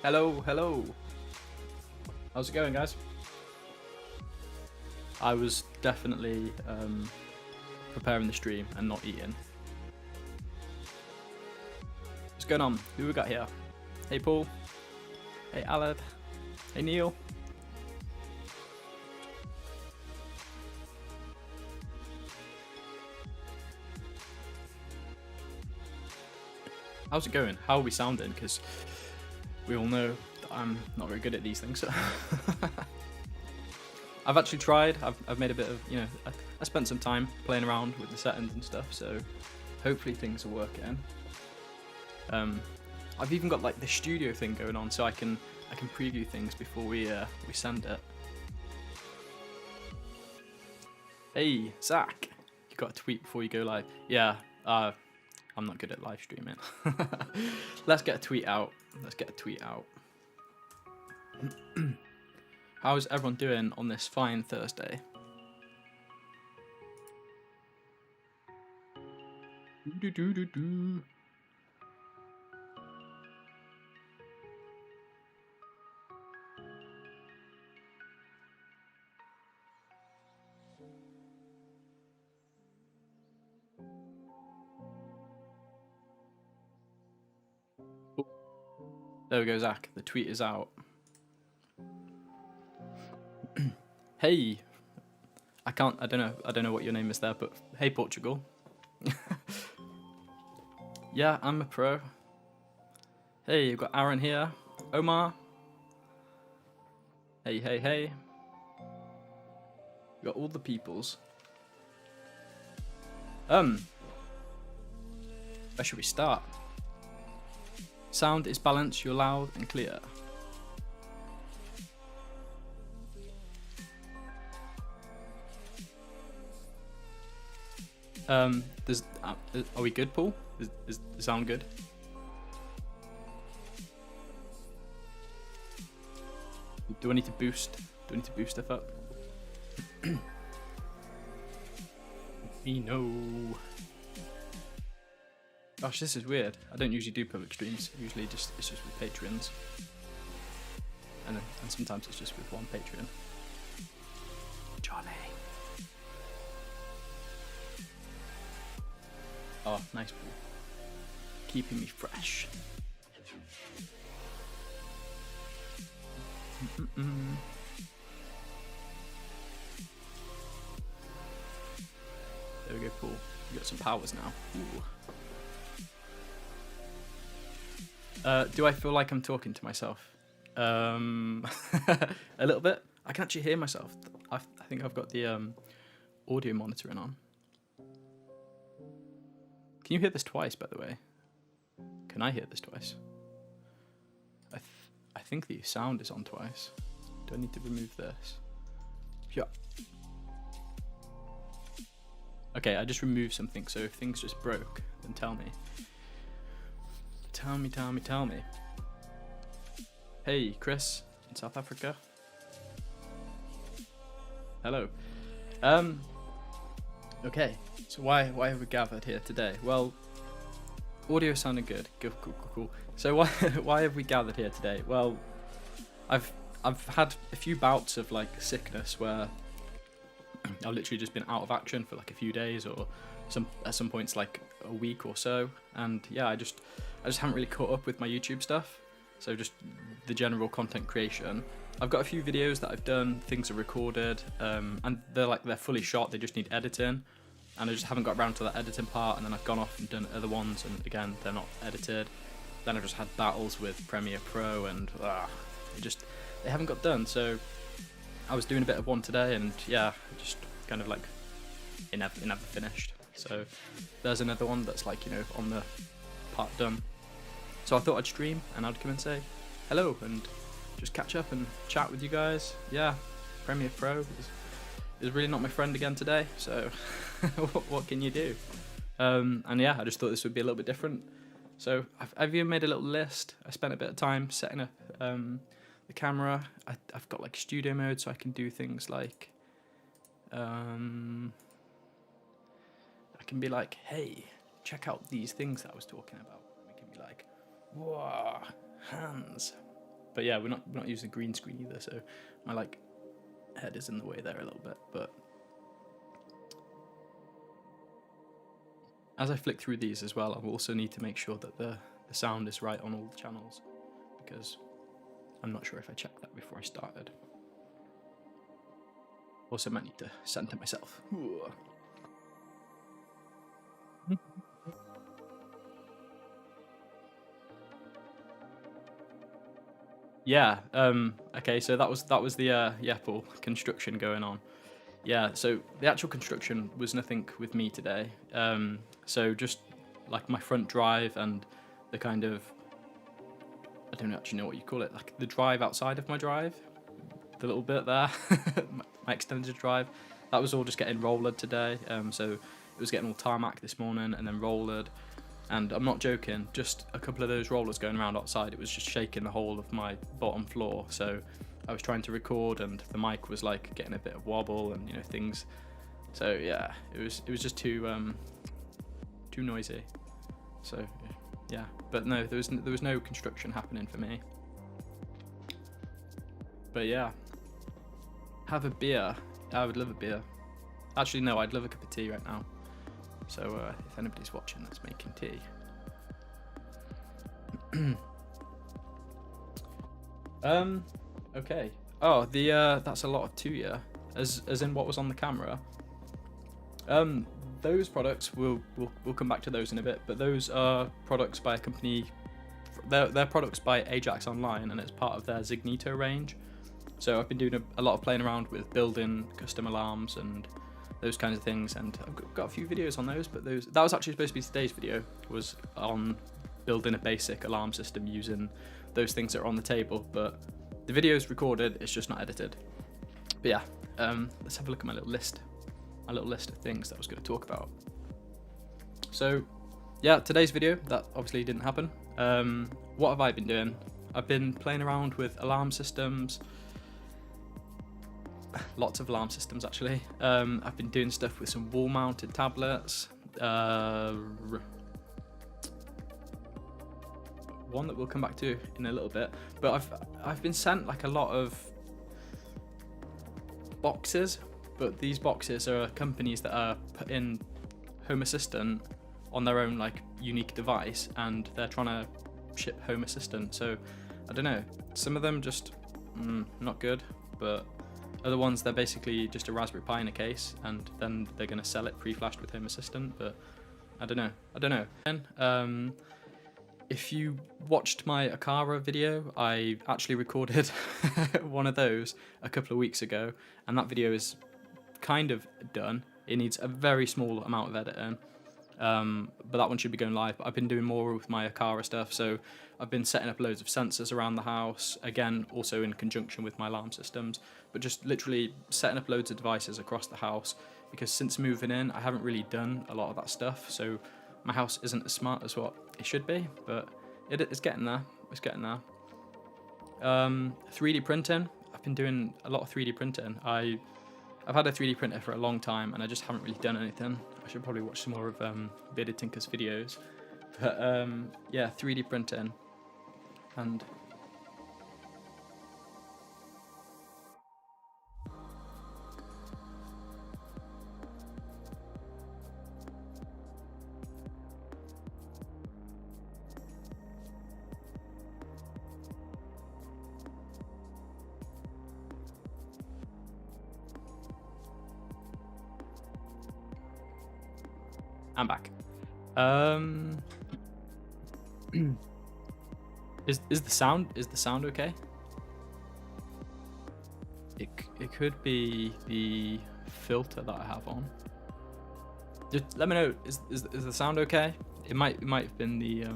Hello, hello. How's it going, guys? I was definitely preparing the stream and not eating. What's going on? Who we got here? Hey, Paul. Hey, Aled. Hey, Neil. How's it going? How are we sounding? Because we all know that I'm not very good at these things. So I've actually tried. I've made a bit of, I spent some time playing around with the settings and stuff. So hopefully things are working. I've even got like the studio thing going on, so I can preview things before we send it. Hey, Zach, you got a tweet before you go live? Yeah. I'm not good at live streaming. Let's get a tweet out. How's everyone doing on this fine Thursday? There we go, Zach. The tweet is out. Hey, I don't know what your name is there, but hey, Portugal. Yeah, I'm a pro. Hey, you've got Aaron here. Omar. Hey, hey, hey. You got all the peoples. Where should we start? Sound is balanced, you're loud and clear. Are we good, Paul? Is the sound good? Do I need to boost? Stuff up? No. Gosh, this is weird. I don't usually do public streams. Usually it's just with Patrons. And sometimes it's just with one Patreon. Johnny. Oh, nice Paul. Keeping me fresh. There we go, Paul. You got some powers now. Ooh. Do I feel like I'm talking to myself? A little bit. I can actually hear myself. I think I've got the audio monitoring on. Can you hear this twice, by the way? Can I hear this twice? I think the sound is on twice. Do I need to remove this? Yeah. Okay, I just removed something, so if things just broke, then tell me. Tell me. Hey, Chris in South Africa. Hello. Okay, so why have we gathered here today? Well, audio sounded good. Cool. So why have we gathered here today? Well, I've had a few bouts of like sickness where I've literally just been out of action for like a few days, or at some points like a week or so, and yeah, I just haven't really caught up with my YouTube stuff. So just the general content creation. I've got a few videos that I've done, things are recorded, and they're fully shot, they just need editing, and I just haven't got around to that editing part, and then I've gone off and done other ones, and again, they're not edited. Then I've just had battles with Premiere Pro, and they haven't got done. So I was doing a bit of one today, and yeah, just kind of like it never finished. So there's another one that's like, on the part done. So I thought I'd stream and I'd come and say hello and just catch up and chat with you guys. Yeah, Premiere Pro is really not my friend again today, so what can you do? And yeah, I just thought this would be a little bit different. So I've even made a little list. I spent a bit of time setting up the camera. I've got like studio mode, so I can do things like I can be like, hey, check out these things that I was talking about. We can be like, whoa, hands. But yeah, we're not using green screen either, so my like head is in the way there a little bit. But as I flick through these as well, I will also need to make sure that the sound is right on all the channels, because I'm not sure if I checked that before I started. Also might need to center myself. Yeah, okay, so that was the Yepple construction going on. Yeah, so the actual construction was nothing with me today. So just like my front drive and the kind of, I don't actually know what you call it, like the drive outside of my drive, the little bit there, my extended drive, that was all just getting rollered today. So it was getting all tarmac this morning and then rollered. And I'm not joking, just a couple of those rollers going around outside, it was just shaking the whole of my bottom floor. So I was trying to record and the mic was like getting a bit of wobble and, you know, things. So yeah, it was just too noisy. So yeah, but no, there was no construction happening for me. But yeah, have a beer. I would love a beer. Actually, no, I'd love a cup of tea right now. So if anybody's watching that's making tea. Okay. Oh, that's a lot of tuya, as in what was on the camera. Those products we'll come back to those in a bit, but those are products by a company. They're products by Ajax Online, and it's part of their Zignito range. So I've been doing a lot of playing around with building custom alarms and those kinds of things, and I've got a few videos on those, but that was actually supposed to be today's video, was on building a basic alarm system using those things that are on the table, but the video's recorded, it's just not edited. But yeah, let's have a look at my little list of things that I was going to talk about. So yeah, today's video, that obviously didn't happen. What have I been doing? I've been playing around with alarm systems. Lots of alarm systems actually. I've been doing stuff with some wall-mounted tablets. One that we'll come back to in a little bit. But I've been sent like a lot of boxes, but these boxes are companies that are putting Home Assistant on their own like unique device, and they're trying to ship Home Assistant. So I don't know. Some of them just not good, but other ones, they're basically just a Raspberry Pi in a case, and then they're going to sell it pre-flashed with Home Assistant, but I don't know. And, if you watched my Akara video, I actually recorded one of those a couple of weeks ago, and that video is kind of done. It needs a very small amount of editing, but that one should be going live. But I've been doing more with my Akara stuff, so I've been setting up loads of sensors around the house, again also in conjunction with my alarm systems, but just literally setting up loads of devices across the house, because since moving in I haven't really done a lot of that stuff, so my house isn't as smart as what it should be, but it's getting there. 3D printing, I've been doing a lot of 3D printing. I've had a 3D printer for a long time and I just haven't really done anything. I should probably watch some more of Bearded Tinker's videos. But yeah, 3D printing. And I'm back. Is the sound okay? It could be the filter that I have on. Just let me know. Is the sound okay? It might have been the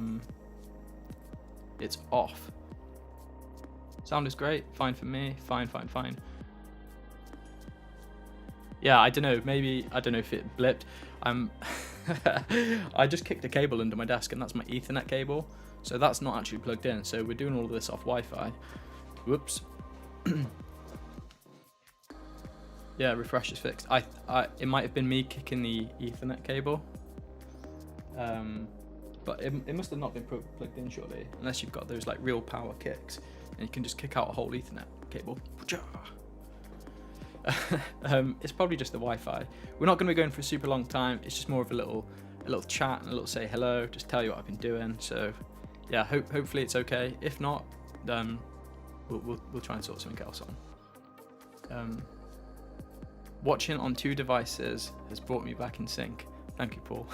it's off. Sound is great. Fine for me. Fine. Yeah, I don't know. Maybe I don't know if it blipped. I just kicked a cable under my desk, and that's my Ethernet cable. So that's not actually plugged in. So we're doing all of this off Wi-Fi. Whoops. Yeah, refresh is fixed. It might have been me kicking the Ethernet cable. But it must have not been plugged in, surely, unless you've got those like real power kicks. and you can just kick out a whole Ethernet cable. It's probably just the Wi-Fi. We're not going to be going for a super long time. It's just more of a little chat and a little say hello, just tell you what I've been doing. So yeah, hopefully it's okay. If not, we'll try and sort something else on. Watching on 2 devices has brought me back in sync. Thank you, Paul.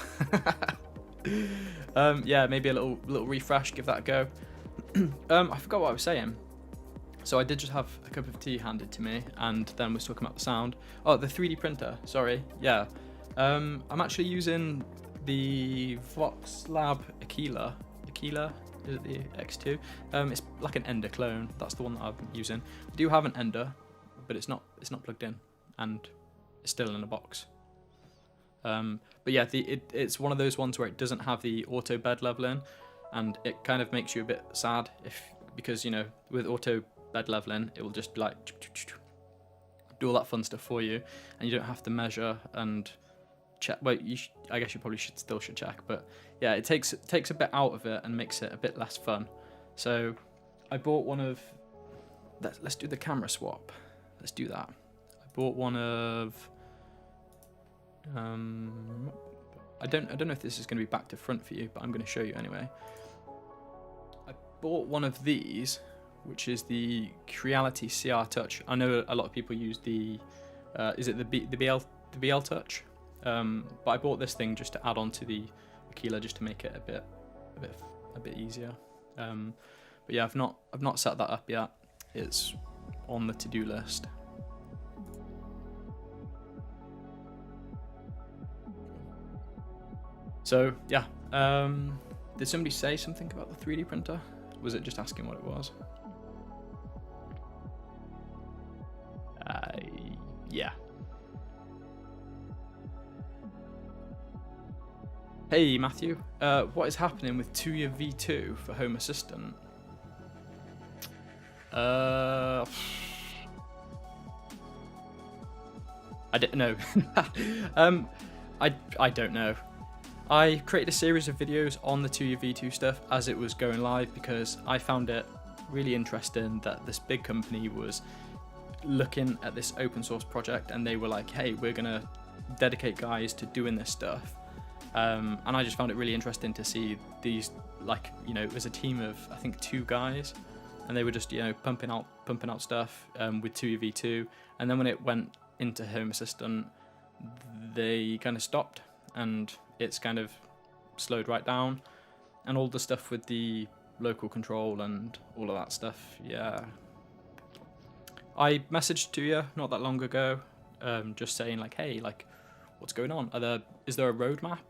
Yeah, maybe a little refresh, give that a go. I forgot what I was saying. So I did just have a cup of tea handed to me, and then was talking about the sound. Oh, the 3D printer, sorry. Yeah. I'm actually using the VoxLab Aquila. Is it the X2? It's like an Ender clone. That's the one that I'm using. I do have an Ender, but it's not plugged in, and it's still in a box. But yeah, it's one of those ones where it doesn't have the auto bed leveling, and it kind of makes you a bit sad because you know, with auto bed leveling, it will just like do all that fun stuff for you, and you don't have to measure and check. Well, I guess you probably still should check, but yeah, it takes a bit out of it and makes it a bit less fun. So I bought one of. Let's do the camera swap. Let's do that. I bought one of. I don't know if this is going to be back to front for you, but I'm going to show you anyway. I bought one of these, which is the Creality CR Touch. I know a lot of people use the is it the BL Touch? But I bought this thing just to add on to the Aquila, just to make it a bit easier. But yeah, I've not set that up yet. It's on the to-do list. So yeah, did somebody say something about the 3D printer? Was it just asking what it was? Yeah. Hey Matthew, what is happening with Tuya V2 for Home Assistant? I don't know. I don't know. I created a series of videos on the Tuya V2 stuff as it was going live, because I found it really interesting that this big company was looking at this open source project, and they were like, hey, we're gonna dedicate guys to doing this stuff. And I just found it really interesting to see these, like, you know, it was a team of, I think, 2 guys, and they were just, you know, pumping out stuff with Tuya V2. And then when it went into Home Assistant, they kind of stopped, and it's kind of slowed right down, and all the stuff with the local control and all of that stuff. Yeah, I messaged Tuya not that long ago, just saying like, hey, like, what's going on? Is there a roadmap?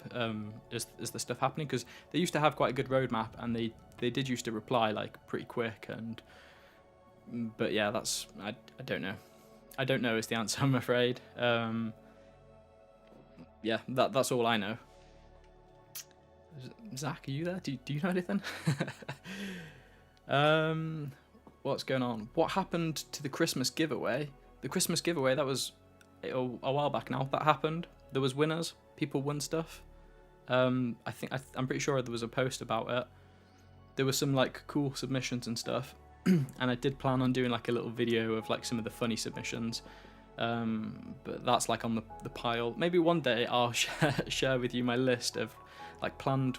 Is the stuff happening? Because they used to have quite a good roadmap, and they did used to reply like pretty quick. But yeah, I don't know. I don't know is the answer, I'm afraid. Yeah, that's all I know. Zach, are you there? Do you know anything? What's going on? What happened to the Christmas giveaway? The Christmas giveaway, that was a while back now. That happened. There was winners. People won stuff. I'm pretty sure there was a post about it. There was some like cool submissions and stuff. And I did plan on doing like a little video of like some of the funny submissions. But that's like on the pile. Maybe one day I'll share with you my list of like planned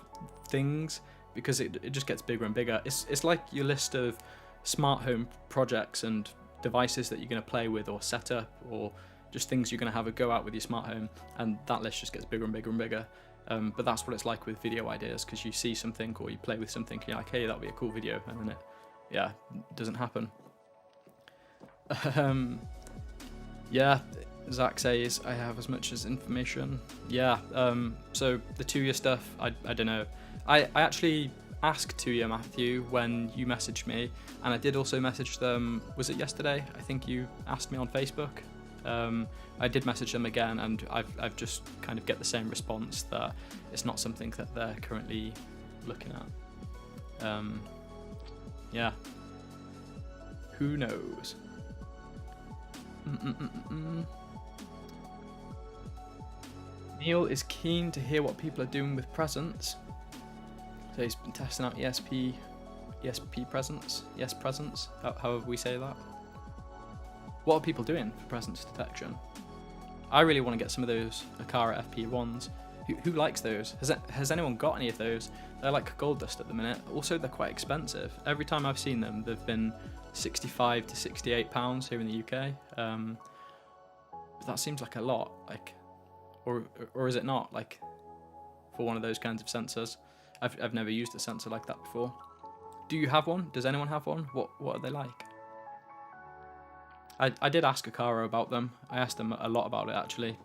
things, because it just gets bigger and bigger. It's like your list of smart home projects and devices that you're going to play with or set up, or just things you're going to have a go at with your smart home, and that list just gets bigger and bigger and bigger. But that's what it's like with video ideas, because you see something or you play with something and you're like, hey, that would be a cool video, and then it doesn't happen. Yeah, Zach says I have as much as information. Yeah, so the Tuya stuff, I don't know. I actually asked Tuya, Matthew, when you messaged me, and I did also message them, was it yesterday? I think you asked me on Facebook. I did message them again, and I've just kind of get the same response, that it's not something that they're currently looking at. Yeah, who knows? Neil is keen to hear what people are doing with presents. So he's been testing out ESP ESP presence, yes presence, however we say that. What are people doing for presence detection? I really want to get some of those Aqara FP1s. Who likes those? Has anyone got any of those? They're like gold dust at the minute. Also, they're quite expensive. Every time I've seen them, they've been 65 to 68 pounds here in the UK. That seems like a lot. Like, or is it not? Like, for one of those kinds of sensors, I've never used a sensor like that before. Do you have one? Does anyone have one? What are they like? I did ask Aqara about them. I asked them a lot about it actually,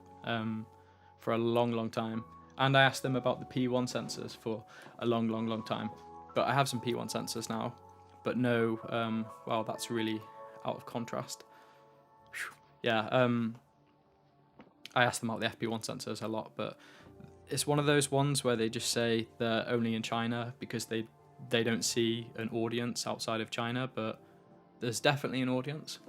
for a long time. And I asked them about the P1 sensors for a long time. But I have some P1 sensors now, but no, well, that's really out of contrast. Yeah, I asked them about the FP1 sensors a lot, but it's one of those ones where they just say they're only in China because they don't see an audience outside of China, but there's definitely an audience.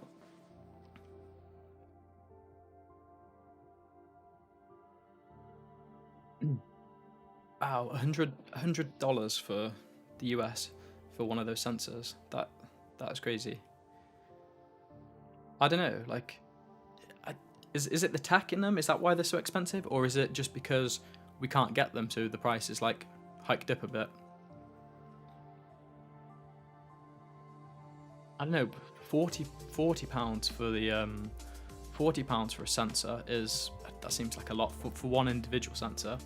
Wow, $100 for the US for one of those sensors. That is crazy. I don't know, like, is it the tech in them? Is that why they're so expensive, or is it just because we can't get them, so the price is like hiked up a bit? I don't know. 40 pounds for the £40 for a sensor that seems like a lot for one individual sensor.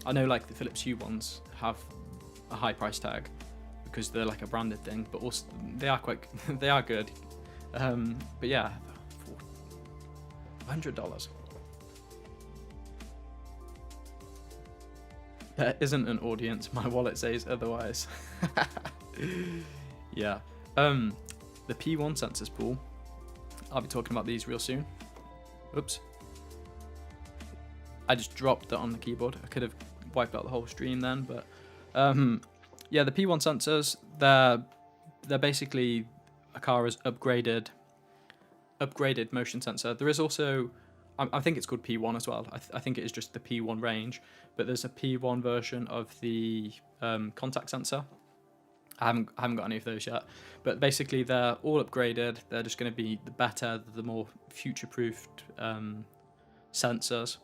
I know like the Philips Hue ones have a high price tag because they're like a branded thing, but also they are they are good. But yeah, $100. There isn't an audience. My wallet says otherwise. Yeah. The P1 sensors pool. I'll be talking about these real soon. Oops. I just dropped that on the keyboard. I could have wiped out the whole stream then, but yeah, the P1 sensors, they're basically Aqara's upgraded motion sensor. There is also, I think it's called P1 as well. I think it is just the P1 range, but there's a P1 version of the contact sensor. I haven't got any of those yet, but basically they're all upgraded. They're just going to be the better, the more future-proofed sensors.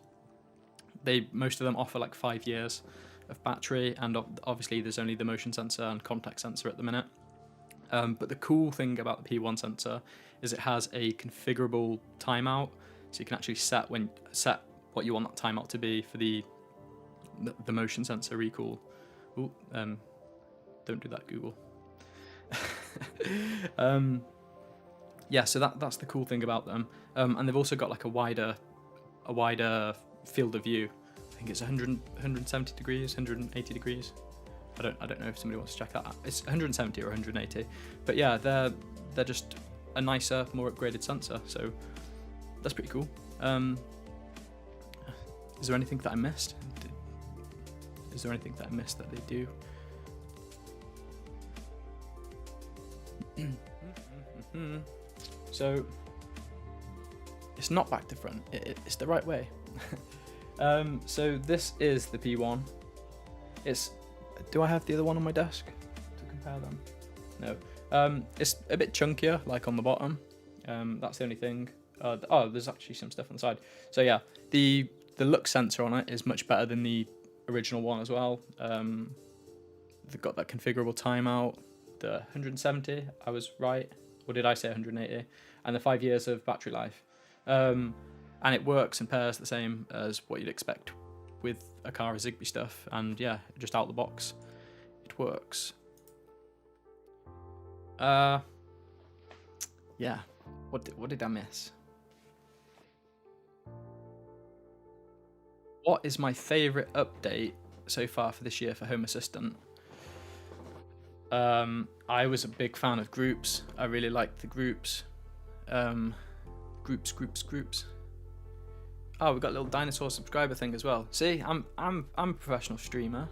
Most of them offer like 5 years of battery, and obviously there's only the motion sensor and contact sensor at the minute. But the cool thing about the P1 sensor is it has a configurable timeout, so you can actually set what you want that timeout to be for the motion sensor recall. Ooh, don't do that, Google. Yeah, so that's the cool thing about them. And they've also got like a wider field of view. I think it's 170 degrees, 180 degrees. I don't know if somebody wants to check that out. It's 170 or 180. But yeah, they're just a nicer, more upgraded sensor. So that's pretty cool. Is there anything that I missed? Is there anything that I missed that they do? So it's not back to front. It's the right way. So this is the P1. Do I have the other one on my desk to compare them? No. It's a bit chunkier, like on the bottom. That's the only thing. There's actually some stuff on the side. So yeah, the lux sensor on it is much better than the original one as well. They've got that configurable timeout. The 170, I was right, or did I say 180? And the 5 years of battery life. And it works and pairs the same as what you'd expect with Aqara Zigbee stuff. And yeah, just out the box, it works. Yeah, what did I miss? What is my favourite update so far for this year for Home Assistant? I was a big fan of groups. I really liked the groups. Groups. Oh, we've got a little dinosaur subscriber thing as well. See, I'm a professional streamer.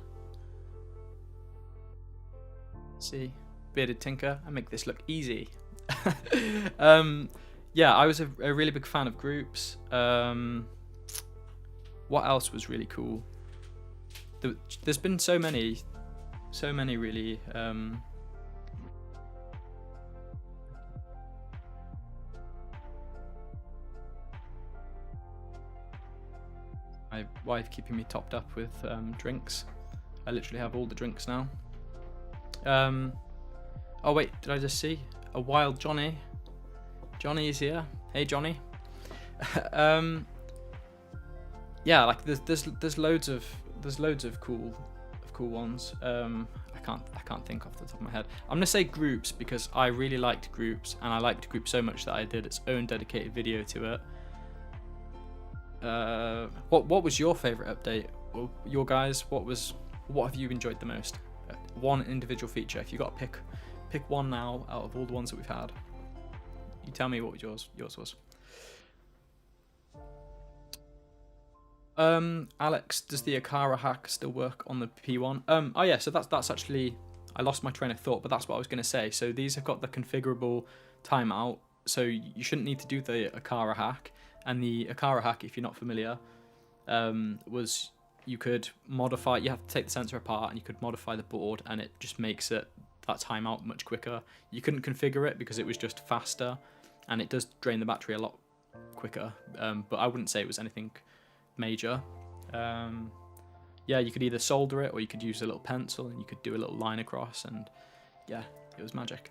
See, bearded tinker. I make this look easy. Yeah, I was a really big fan of groups. What else was really cool? There's been so many really my wife keeping me topped up with drinks. I literally have all the drinks now. Oh wait, did I just see a wild Johnny? Johnny is here. Hey Johnny. Yeah, like there's loads of cool ones. I can't think off the top of my head. I'm gonna say groups because I really liked groups, and I liked groups so much that I did its own dedicated video to it. What was your favorite update? Well, your guys, what have you enjoyed the most? One individual feature. If you got to pick one now out of all the ones that we've had. You tell me what yours was. Alex, does the Akara hack still work on the P1? Oh yeah, so that's actually, I lost my train of thought, but that's what I was going to say. So these have got the configurable timeout, so you shouldn't need to do the Akara hack. And the Akara hack, if you're not familiar, was you could modify, you have to take the sensor apart and you could modify the board, and it just makes that timeout much quicker. You couldn't configure it because it was just faster, and it does drain the battery a lot quicker, but I wouldn't say it was anything major. Yeah, you could either solder it or you could use a little pencil and you could do a little line across, and yeah, it was magic.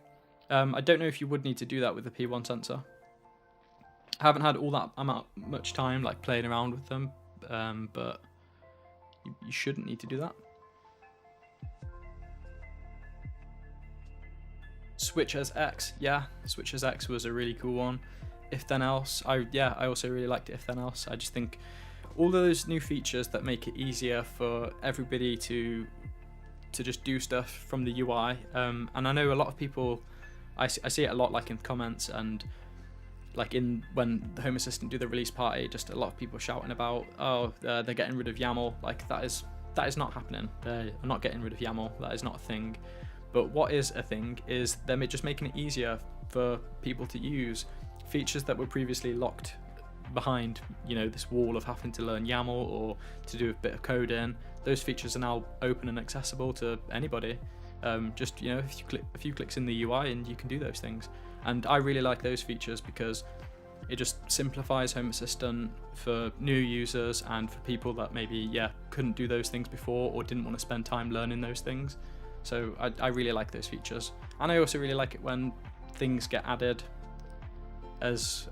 I don't know if you would need to do that with the P1 sensor. I haven't had all that much time like playing around with them, but you shouldn't need to do that. Switch as X, yeah, Switch as X was a really cool one. If then else, I also really liked if then else. I just think all those new features that make it easier for everybody to just do stuff from the UI. And I know a lot of people, I see it a lot like in comments and like when the Home Assistant do the release party, just a lot of people shouting about, oh, they're getting rid of YAML. Like that is not happening. They are not getting rid of YAML. That is not a thing. But what is a thing is they're just making it easier for people to use features that were previously locked behind, this wall of having to learn YAML or to do a bit of coding. Those features are now open and accessible to anybody. Just a few clicks in the UI and you can do those things. And I really like those features because it just simplifies Home Assistant for new users and for people that maybe couldn't do those things before or didn't want to spend time learning those things. So I really like those features, and I also really like it when things get added as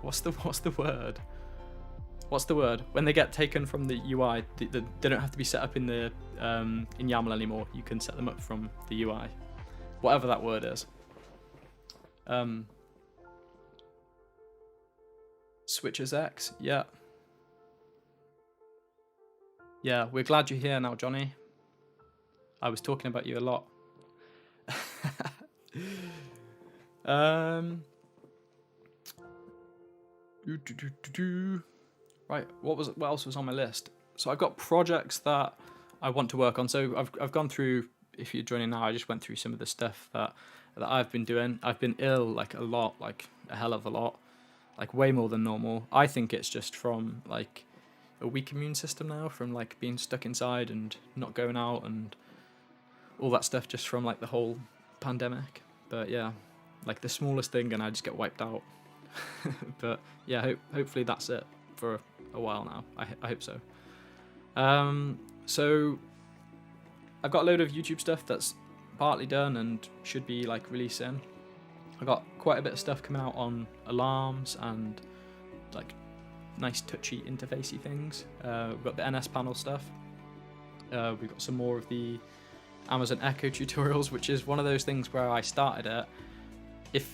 what's the word when they get taken from the UI. They don't have to be set up in the in YAML anymore. You can set them up from the UI, whatever that word is. Switch as X, yeah, we're glad you're here now, Johnny. I was talking about you a lot. Right, what else was on my list? So I've got projects that I want to work on. So I've gone through, if you're joining now, I just went through some of the stuff that I've been doing. I've been ill like a lot, like a hell of a lot, like way more than normal. I think it's just from like a weak immune system now, from like being stuck inside and not going out and all that stuff, just from like the whole pandemic. But yeah, like the smallest thing and I just get wiped out. But yeah, hopefully that's it for a while now. I hope so. So I've got a load of YouTube stuff that's partly done and should be like releasing. I've got quite a bit of stuff coming out on alarms and like nice touchy interfacey things. We've got the NS panel stuff. We've got some more of the Amazon Echo tutorials, which is one of those things where I started it.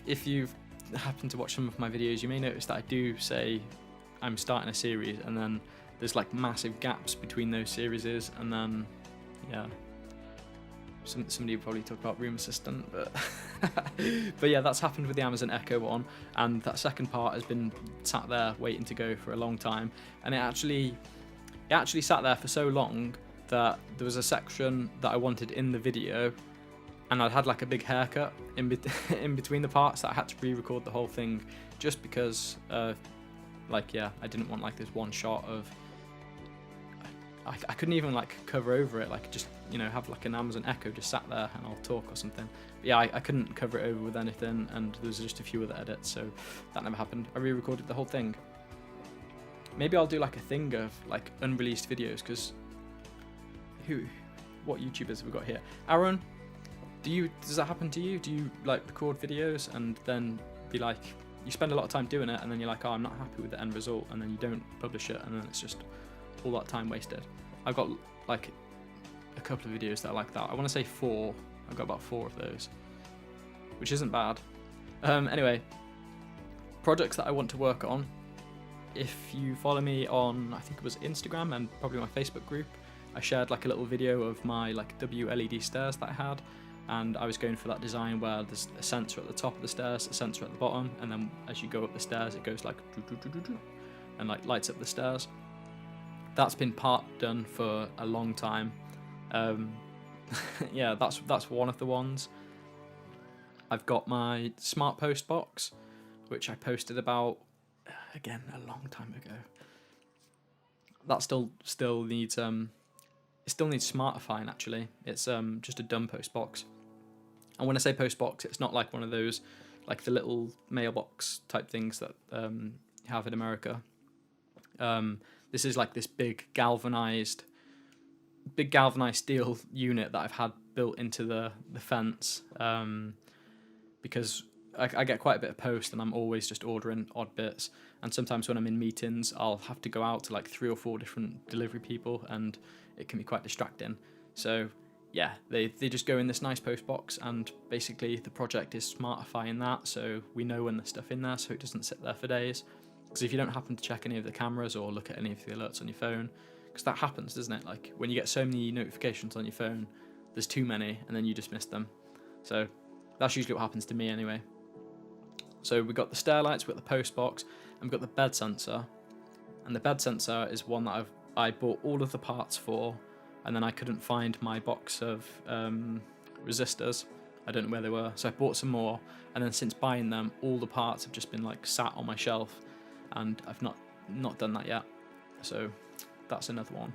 If you've happened to watch some of my videos, you may notice that I do say I'm starting a series and then there's like massive gaps between those series, and then yeah, somebody will probably talk about Room Assistant, but but yeah, that's happened with the Amazon Echo one, and that second part has been sat there waiting to go for a long time, and it actually sat there for so long that there was a section that I wanted in the video, and I'd had like a big haircut in between the parts that I had to re-record the whole thing, just because I didn't want like this one shot of, I couldn't even like cover over it, like just have like an Amazon Echo just sat there and I'll talk or something. But yeah, I couldn't cover it over with anything, and there was just a few other edits, so that never happened. I re-recorded the whole thing. maybe I'll do like a thing of like unreleased videos, because what YouTubers have we got here? Aaron, does that happen to you? Do you like record videos and then be like, you spend a lot of time doing it and then you're like, oh, I'm not happy with the end result, and then you don't publish it, and then it's just all that time wasted? I've got like a couple of videos that are like that. I want to say 4. I've got about 4 of those, which isn't bad. Anyway, projects that I want to work on. If you follow me on, I think it was Instagram and probably my Facebook group, I shared like a little video of my like WLED stairs that I had, and I was going for that design where there's a sensor at the top of the stairs, a sensor at the bottom, and then as you go up the stairs it goes like and like lights up the stairs. That's been part done for a long time. Yeah, that's one of the ones. I've got my smart post box, which I posted about, again, a long time ago. That still needs it still needs smartifying actually. It's just a dumb post box. And when I say post box, it's not like one of those like the little mailbox type things that you have in America. This is like this big galvanized steel unit that I've had built into the fence, because I get quite a bit of post and I'm always just ordering odd bits, and sometimes when I'm in meetings I'll have to go out to like 3 or 4 different delivery people, and it can be quite distracting. So yeah, they just go in this nice post box, and basically the project is smartifying that so we know when there's stuff in there, so it doesn't sit there for days. Because if you don't happen to check any of the cameras or look at any of the alerts on your phone, because that happens, doesn't it? Like when you get so many notifications on your phone, there's too many and then you just miss them. So that's usually what happens to me anyway. So we've got the stair lights, we've got the post box, and we've got the bed sensor. And the bed sensor is one that I bought all of the parts for, and then I couldn't find my box of resistors. I don't know where they were, so I bought some more, and then since buying them, all the parts have just been like sat on my shelf, and I've not done that yet. So that's another one.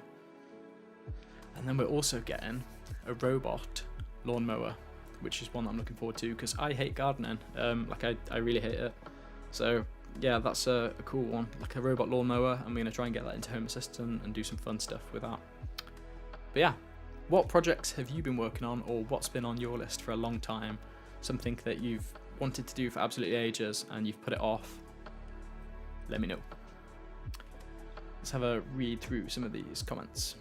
And then we're also getting a robot lawnmower, which is one that I'm looking forward to because I hate gardening. I really hate it. So yeah, that's a cool one, like a robot lawnmower. I'm going to try and get that into Home Assistant and do some fun stuff with that. But yeah, what projects have you been working on, or what's been on your list for a long time? Something that you've wanted to do for absolutely ages and you've put it off? Let me know. Let's have a read through some of these comments.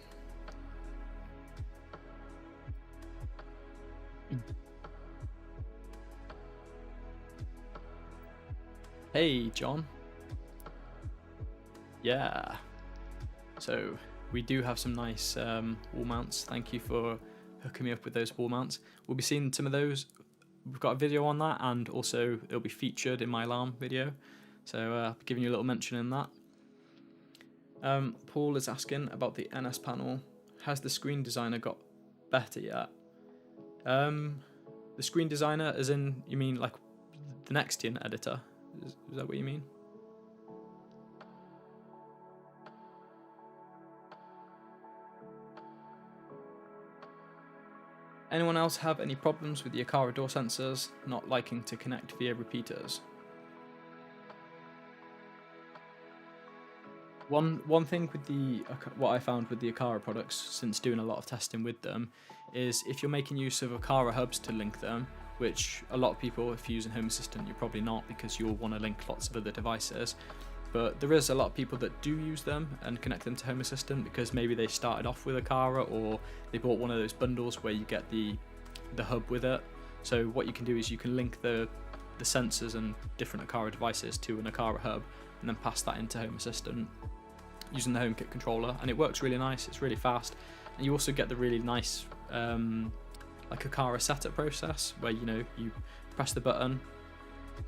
Hey, John. Yeah. So we do have some nice wall mounts. Thank you for hooking me up with those wall mounts. We'll be seeing some of those. We've got a video on that, and also it'll be featured in my alarm video. So giving you a little mention in that. Paul is asking about the NS panel. Has the screen designer got better yet? The screen designer, as in, you mean like the next-gen editor? Is that what you mean? Anyone else have any problems with the Aqara door sensors not liking to connect via repeaters? One thing with what I found with the Aqara products since doing a lot of testing with them is if you're making use of Aqara hubs to link them, which a lot of people, if you're using Home Assistant, you're probably not because you'll want to link lots of other devices. But there is a lot of people that do use them and connect them to Home Assistant because maybe they started off with Aqara, or they bought one of those bundles where you get the hub with it. So what you can do is you can link the sensors and different Aqara devices to an Aqara hub and then pass that into Home Assistant using the HomeKit controller, and it works really nice. It's really fast, and you also get the really nice like Aqara setup process where you press the button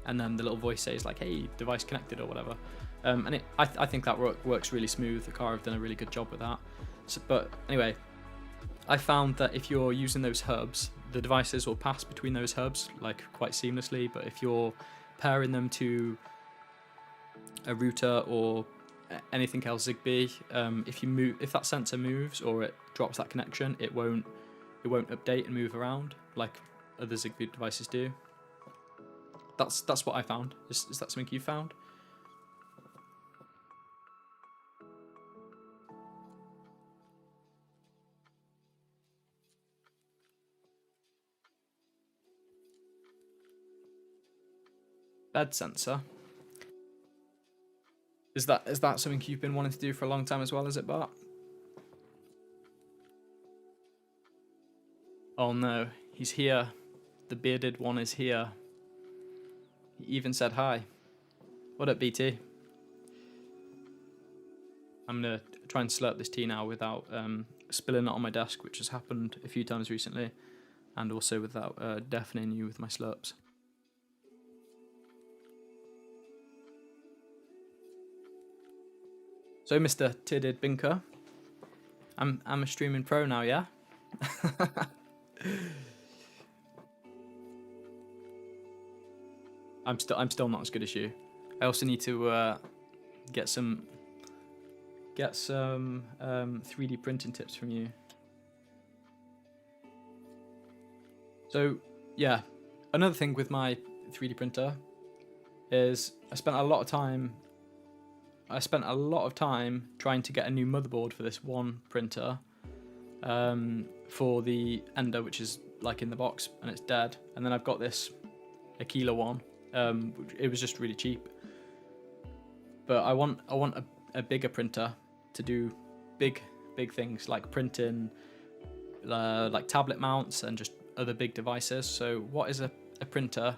and then the little voice says like, hey, device connected or whatever, and I think that works really smooth. Aqara have done a really good job with that. So, but anyway, I found that if you're using those hubs, the devices will pass between those hubs like quite seamlessly, but if you're pairing them to a router or anything else Zigbee, if that sensor moves or it drops that connection, it won't update and move around like other Zigbee devices do. That's what I found. Is that something you found? bed sensor. Is that something you've been wanting to do for a long time as well, is it, Bart? Oh no, he's here. The bearded one is here. He even said hi. What up, BT? I'm gonna try and slurp this tea now without spilling it on my desk, which has happened a few times recently, and also without deafening you with my slurps. So, Mr. Tidded Binker, I'm a streaming pro now, yeah? I'm still not as good as you. I also need to get some 3D printing tips from you. So yeah, another thing with my 3D printer is I spent a lot of time trying to get a new motherboard for this one printer, for the Ender, which is like in the box and it's dead, and then I've got this Aquila one. It was just really cheap, but I want a bigger printer to do big things like printing, like tablet mounts and just other big devices. So what is a printer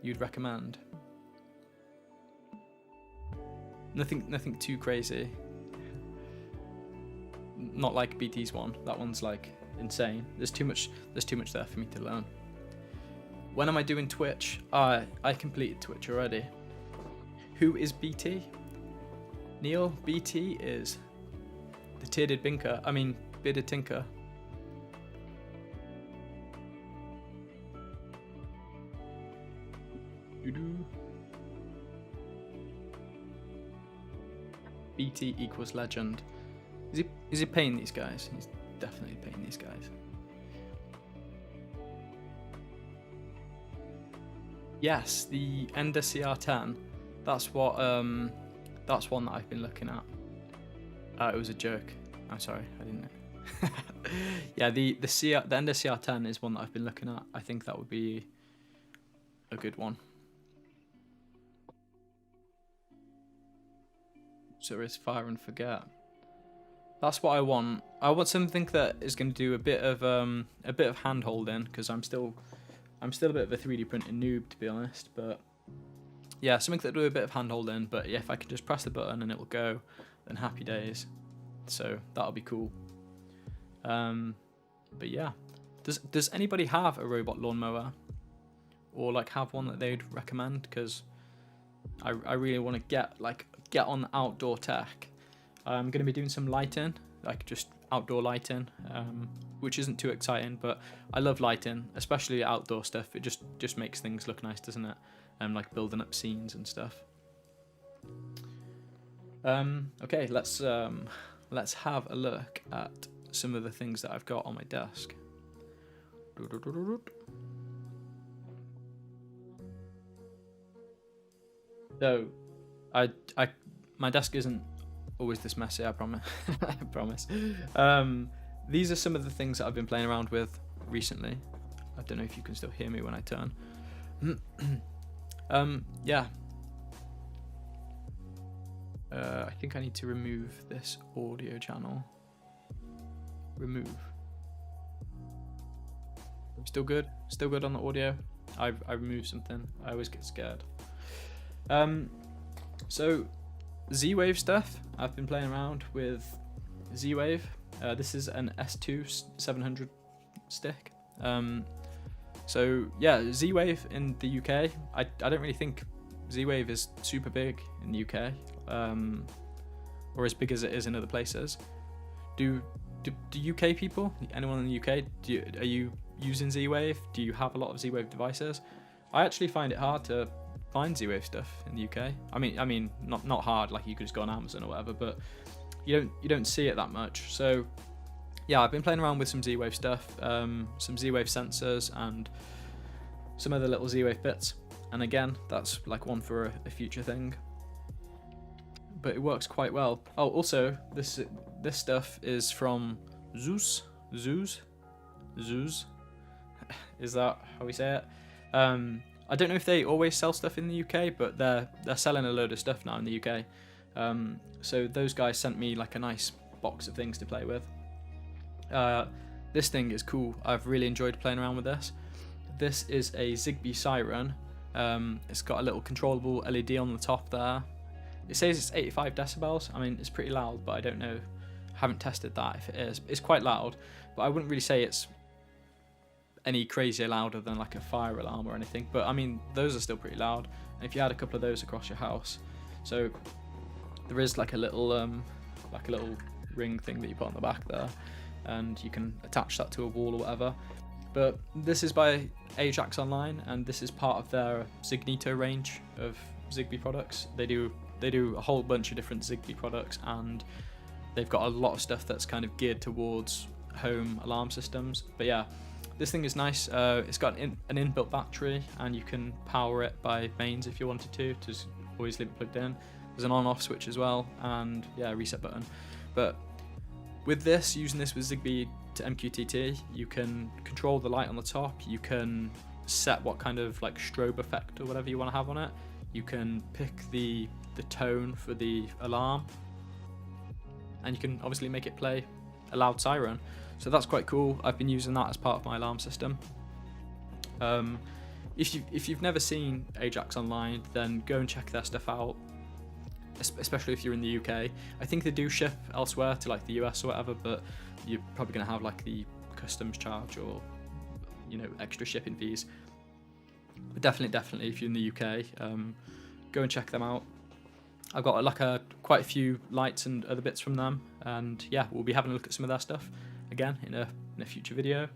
you'd recommend? Nothing too crazy. Not like BT's one. That one's like insane. There's too much there for me to learn. When am I doing Twitch? I completed Twitch already. Who is BT? Neil, BT is the bearded tinker. BT equals legend. Is he paying these guys? He's definitely paying these guys. Yes, the Ender CR10. That's what. That's one that I've been looking at. It was a joke. I'm sorry, I didn't know. Yeah, the Ender CR10 is one that I've been looking at. I think that would be a good one. So is fire and forget. That's what I want. I want something that is going to do a bit of hand holding, because I'm still a bit of a 3D printing noob, to be honest. But yeah, something that will do a bit of hand holding. But yeah, if I can just press the button and it will go, then happy days. So that'll be cool. But yeah, does anybody have a robot lawnmower, or like have one that they'd recommend? Because I really want to get on outdoor tech. I'm going to be doing some lighting, like just outdoor lighting, which isn't too exciting, but I love lighting, especially outdoor stuff. It just makes things look nice, doesn't it? Like building up scenes and stuff. Okay, let's have a look at some of the things that I've got on my desk. So, my desk isn't always this messy, I promise. I promise. These are some of the things that I've been playing around with recently. I don't know if you can still hear me when I turn. Yeah. I think I need to remove this audio channel. Remove. Still good? Still good on the audio? I removed something. I always get scared. So Z-Wave stuff. I've been playing around with Z-Wave. This is an S2 700 stick. So yeah, Z-Wave in the UK. I don't really think Z-Wave is super big in the UK, or as big as it is in other places. Do UK people, anyone in the UK, are you using Z-Wave? Do you have a lot of Z-Wave devices? I actually find it hard to find Z-Wave stuff in the UK. I mean, not hard, like you could just go on Amazon or whatever, but you don't see it that much. So yeah, I've been playing around with some Z-Wave stuff, some Z-Wave sensors and some other little Z-Wave bits. And again, that's like one for a future thing. But it works quite well. Oh, also, this stuff is from Zeus. Is that how we say it? I don't know if they always sell stuff in the UK, but they're selling a load of stuff now in the UK. So those guys sent me like a nice box of things to play with. This thing is cool. I've really enjoyed playing around with this. This is a Zigbee siren. It's got a little controllable LED on the top there. It says it's 85 decibels. I mean, it's pretty loud, but I don't know. I haven't tested that if it is. It's quite loud, but I wouldn't really say it's any crazier louder than like a fire alarm or anything. But I mean, those are still pretty loud. And if you had a couple of those across your house, so there is like a little ring thing that you put on the back there, and you can attach that to a wall or whatever. But this is by Ajax Online, and this is part of their Zignito range of Zigbee products. They do a whole bunch of different Zigbee products, and they've got a lot of stuff that's kind of geared towards home alarm systems. But yeah, this thing is nice. It's got an inbuilt battery, and you can power it by mains if you wanted to. Just always leave it plugged in. There's an on-off switch as well, and yeah, a reset button. But with this, using this with Zigbee to MQTT, you can control the light on the top. You can set what kind of like strobe effect or whatever you want to have on it. You can pick the tone for the alarm, and you can obviously make it play a loud siren. So that's quite cool. I've been using that as part of my alarm system. If you've never seen Ajax Online, then go and check their stuff out, especially if you're in the UK. I think they do ship elsewhere to like the US or whatever, but you're probably going to have like the customs charge or, you know, extra shipping fees. But definitely if you're in the UK, go and check them out. I've got like quite a few lights and other bits from them, and yeah, we'll be having a look at some of their stuff again in a future video.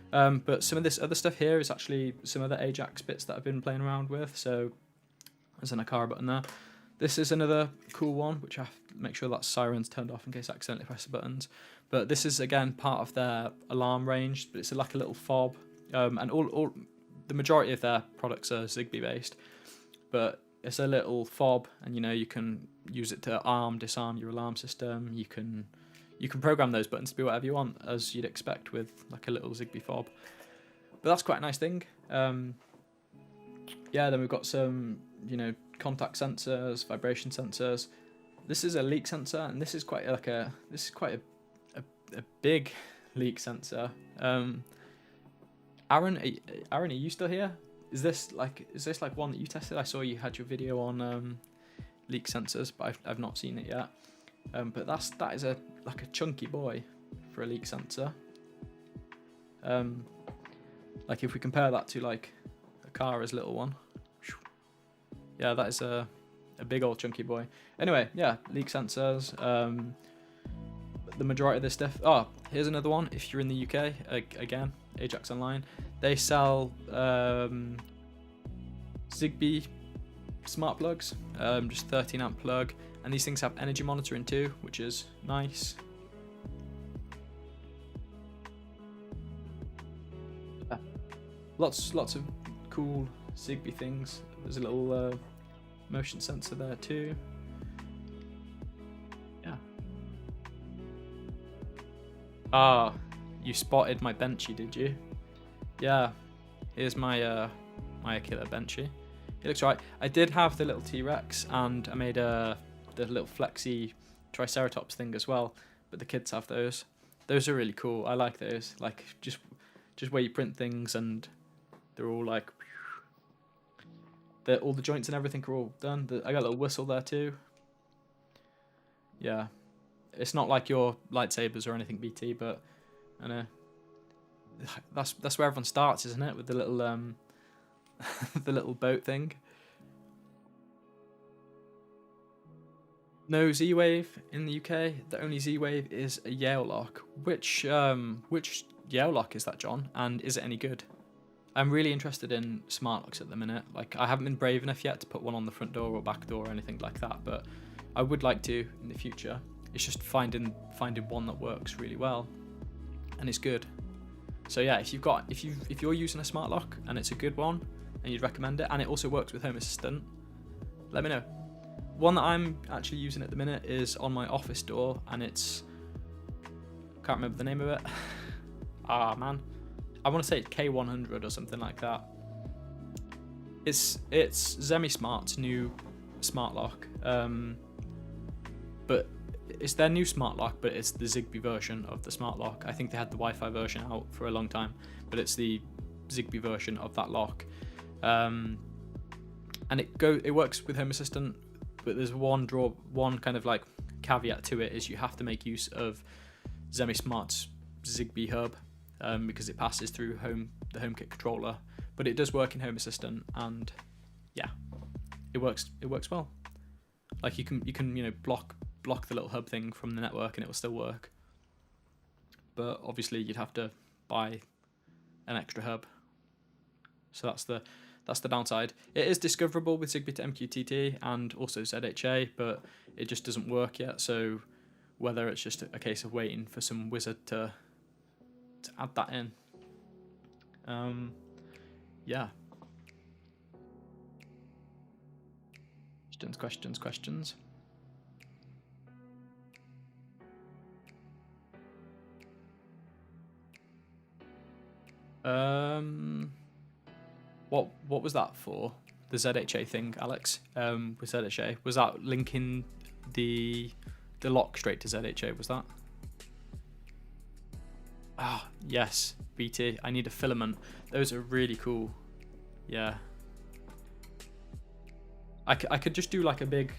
But some of this other stuff here is actually some other Ajax bits that I've been playing around with. So there's an Akara button there. This is another cool one, which I have to make sure that siren's turned off in case I accidentally press the buttons. But this is again part of their alarm range, but it's like a little fob. And all the majority of their products are Zigbee based, but it's a little fob, and you know, you can use it to disarm your alarm system. You can program those buttons to be whatever you want, as you'd expect with like a little Zigbee fob. But that's quite a nice thing. Yeah, then we've got some, you know, contact sensors, vibration sensors. This is a leak sensor, and this is quite a big leak sensor. Aaron, are you still here? Is this like one that you tested? I saw you had your video on leak sensors, but I've not seen it yet. But that is like a chunky boy for a leak sensor. Like if we compare that to like Akara's little one, yeah, that is a big old chunky boy. Anyway, yeah, leak sensors. The majority of this stuff. Oh, here's another one. If you're in the UK, again, Ajax Online, they sell Zigbee smart plugs, just 13 amp plug, and these things have energy monitoring too, which is nice. Lots of cool Zigbee things. There's a little motion sensor there too. Yeah. Ah, you spotted my Benchy, did you? Yeah. Here's my my killer Benchy. It looks right. I did have the little T-Rex, and I made the little flexi Triceratops thing as well. But the kids have those. Those are really cool. I like those. Like just where you print things, and they're all like, all the joints and everything are all done. I got a little whistle there too. Yeah, it's not like your lightsabers or anything, BT, but I know that's where everyone starts, isn't it? With the little the little boat thing. No Z-Wave in the UK. The only Z-Wave is a Yale lock. Which Yale lock is that, John? And is it any good? I'm really interested in smart locks at the minute. Like, I haven't been brave enough yet to put one on the front door or back door or anything like that, but I would like to in the future. It's just finding one that works really well and it's good. So yeah, if you're using a smart lock and it's a good one and you'd recommend it, and it also works with Home Assistant, let me know. One that I'm actually using at the minute is on my office door, and it's, can't remember the name of it. Ah man, I want to say it's K100 or something like that. It's ZemiSmart's new smart lock, but it's their new smart lock, but it's the Zigbee version of the smart lock. I think they had the Wi-Fi version out for a long time, but it's the Zigbee version of that lock, and it works with Home Assistant, but there's one kind of like caveat to it, is you have to make use of ZemiSmart's Zigbee hub, because it passes through the HomeKit controller, but it does work in Home Assistant, and yeah, it works well. Like you can block the little hub thing from the network and it will still work, but obviously you'd have to buy an extra hub, so that's the downside. It is discoverable with Zigbee to MQTT and also ZHA, but it just doesn't work yet, so whether it's just a case of waiting for some wizard to add that in. Yeah. Questions. What was that for? The ZHA thing, Alex? With ZHA, was that linking the lock straight to ZHA? Was that? Ah, yes, BT. I need a filament. Those are really cool. Yeah. I could just do like a big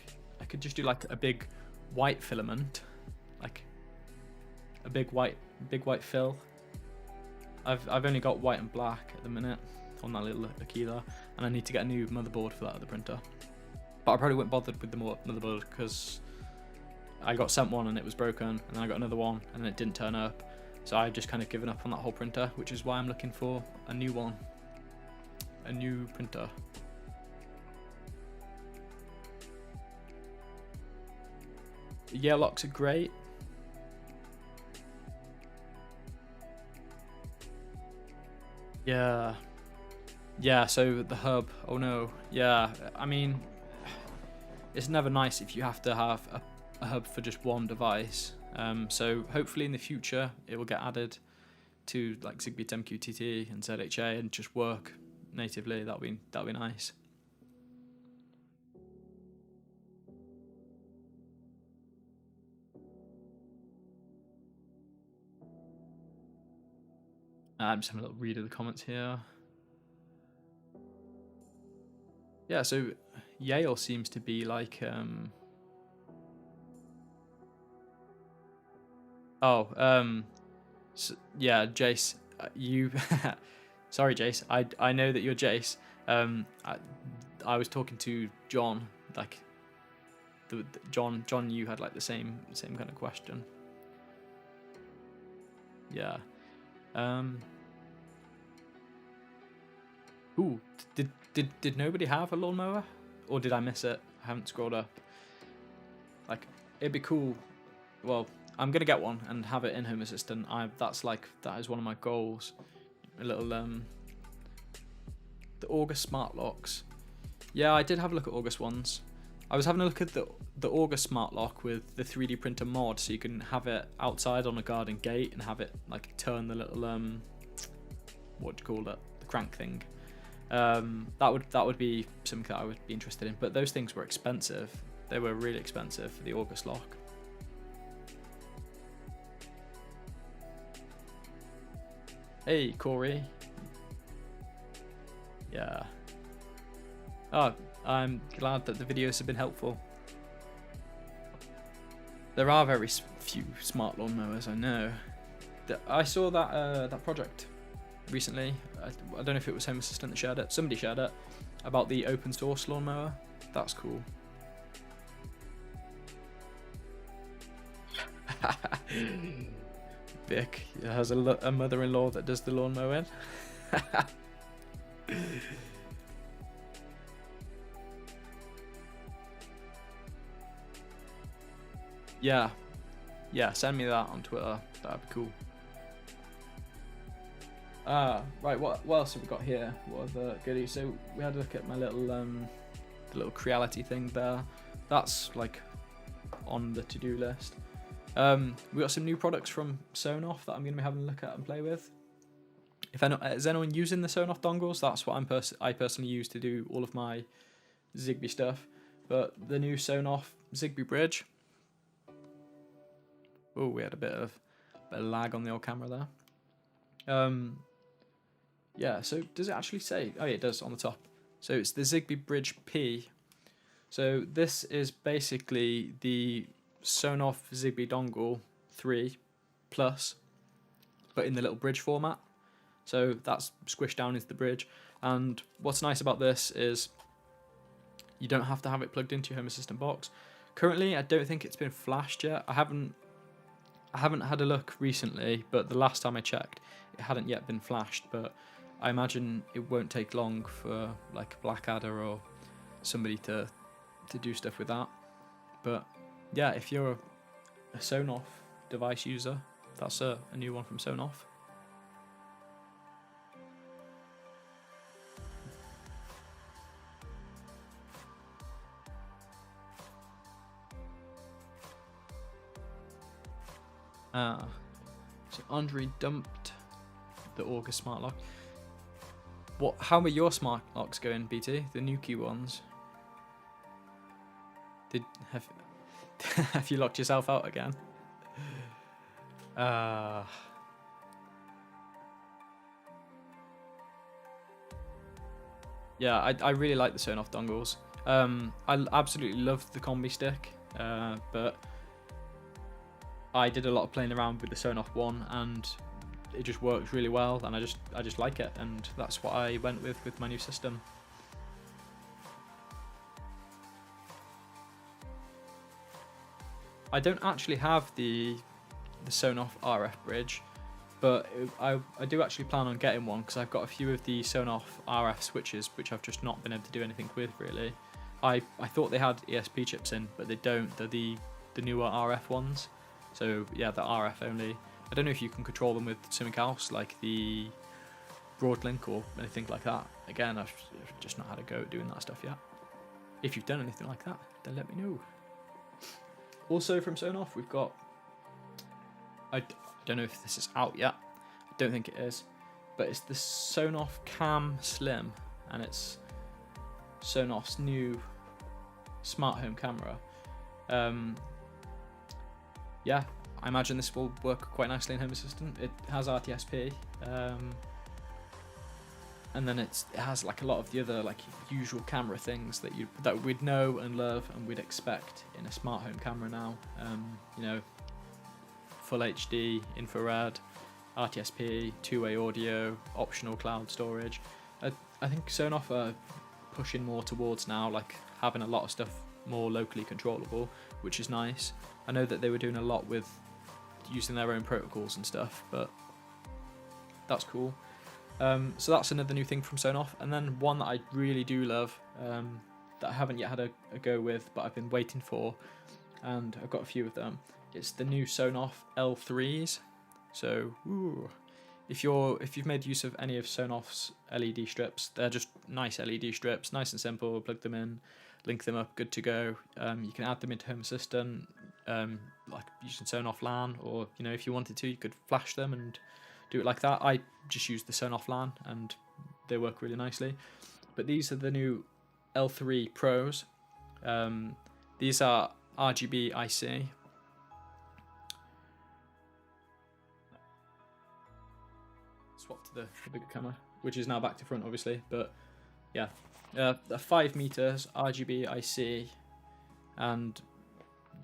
white filament, like a big white fill. I've only got white and black at the minute on that little Aquila, and I need to get a new motherboard for that other printer. But I probably wouldn't bothered with the motherboard because I got sent one and it was broken, and then I got another one and it didn't turn up. So I've just kind of given up on that whole printer, which is why I'm looking for a new one, a new printer. Yeah, locks are great. Yeah, so the hub, oh no. Yeah, I mean, it's never nice if you have to have a hub for just one device. So hopefully in the future it will get added to like Zigbee to MQTT and ZHA and just work natively. That'll be nice. I'm just having a little read of the comments here. Yeah, so Yale seems to be like so, yeah, Jace, you sorry Jace, I know that you're Jace. I was talking to John, like John, you had like the same kind of question. Yeah. Ooh, did nobody have a lawnmower, or did I miss it? I haven't scrolled up. Like, it'd be cool. Well, I'm gonna get one and have it in Home Assistant. That is one of my goals. A little the August smart locks. Yeah, I did have a look at August ones. I was having a look at the August smart lock with the 3D printer mod, so you can have it outside on a garden gate and have it like turn the little what do you call it? The crank thing. That would be something that I would be interested in. But those things were expensive. They were really expensive for the August lock. Hey Corey. Yeah. Oh, I'm glad that the videos have been helpful. There are very few smart lawnmowers, I know. I saw that project recently. I don't know if it was Home Assistant that shared it. Somebody shared it about the open source lawnmower. That's cool. Vic has a mother-in-law that does the lawn mowing. Yeah, send me that on Twitter. That'd be cool. Right, what else have we got here? What other goodies? So we had a look at my little the little Creality thing there. That's like on the to-do list. We got some new products from Sonoff that I'm going to be having a look at and play with. If is anyone using the Sonoff dongles, that's what I personally use to do all of my Zigbee stuff. But the new Sonoff Zigbee bridge. Oh, we had a bit of lag on the old camera there. Yeah, so does it actually say? Oh yeah, it does on the top. So it's the Zigbee Bridge P. So this is basically the Sonoff Zigbee dongle 3 plus, but in the little bridge format. So that's squished down into the bridge. And what's nice about this is you don't have to have it plugged into your Home Assistant box. Currently, I don't think it's been flashed yet. I haven't had a look recently, but the last time I checked, it hadn't yet been flashed. But I imagine it won't take long for like Blackadder or somebody to do stuff with that. But yeah, if you're a Sonoff device user, that's a new one from Sonoff. So Andre dumped the August smart lock. How are your smart locks going, BT? The Nuki ones? Have you locked yourself out again? Yeah, I really like the Sonoff dongles. I absolutely love the combi stick, but I did a lot of playing around with the Sonoff one, and it just works really well, and I just like it, and that's what I went with my new system. I don't actually have the Sonoff RF bridge, but I do actually plan on getting one, because I've got a few of the Sonoff RF switches which I've just not been able to do anything with really. I thought they had ESP chips in, but they don't. They're the newer RF ones. So yeah, the RF only. I don't know if you can control them with something else, like the Broadlink or anything like that. Again, I've just not had a go at doing that stuff yet. If you've done anything like that, then let me know. Also from Sonoff, we've got, I don't know if this is out yet. I don't think it is, but it's the Sonoff Cam Slim, and it's Sonoff's new smart home camera. Yeah, I imagine this will work quite nicely in Home Assistant. It has RTSP, and then it has like a lot of the other like usual camera things that we'd know and love and we'd expect in a smart home camera now. You know, full HD, infrared, RTSP, two-way audio, optional cloud storage. I think Sonoff are pushing more towards now like having a lot of stuff more locally controllable, which is nice. I know that they were doing a lot with using their own protocols and stuff, but that's cool. So that's another new thing from Sonoff. And then one that I really do love, that I haven't yet had a go with, but I've been waiting for, and I've got a few of them. It's the new Sonoff L3s. So if you've made use of any of Sonoff's LED strips, they're just nice LED strips, nice and simple. Plug them in, link them up, good to go. You can add them into Home Assistant, like using Sonoff LAN, or you know, if you wanted to, you could flash them and do it like that. I just use the Sonoff LAN and they work really nicely. But these are the new L3 Pros. These are RGB IC. Swap to the bigger camera, which is now back to front obviously, but yeah, they're 5 meters RGB IC, and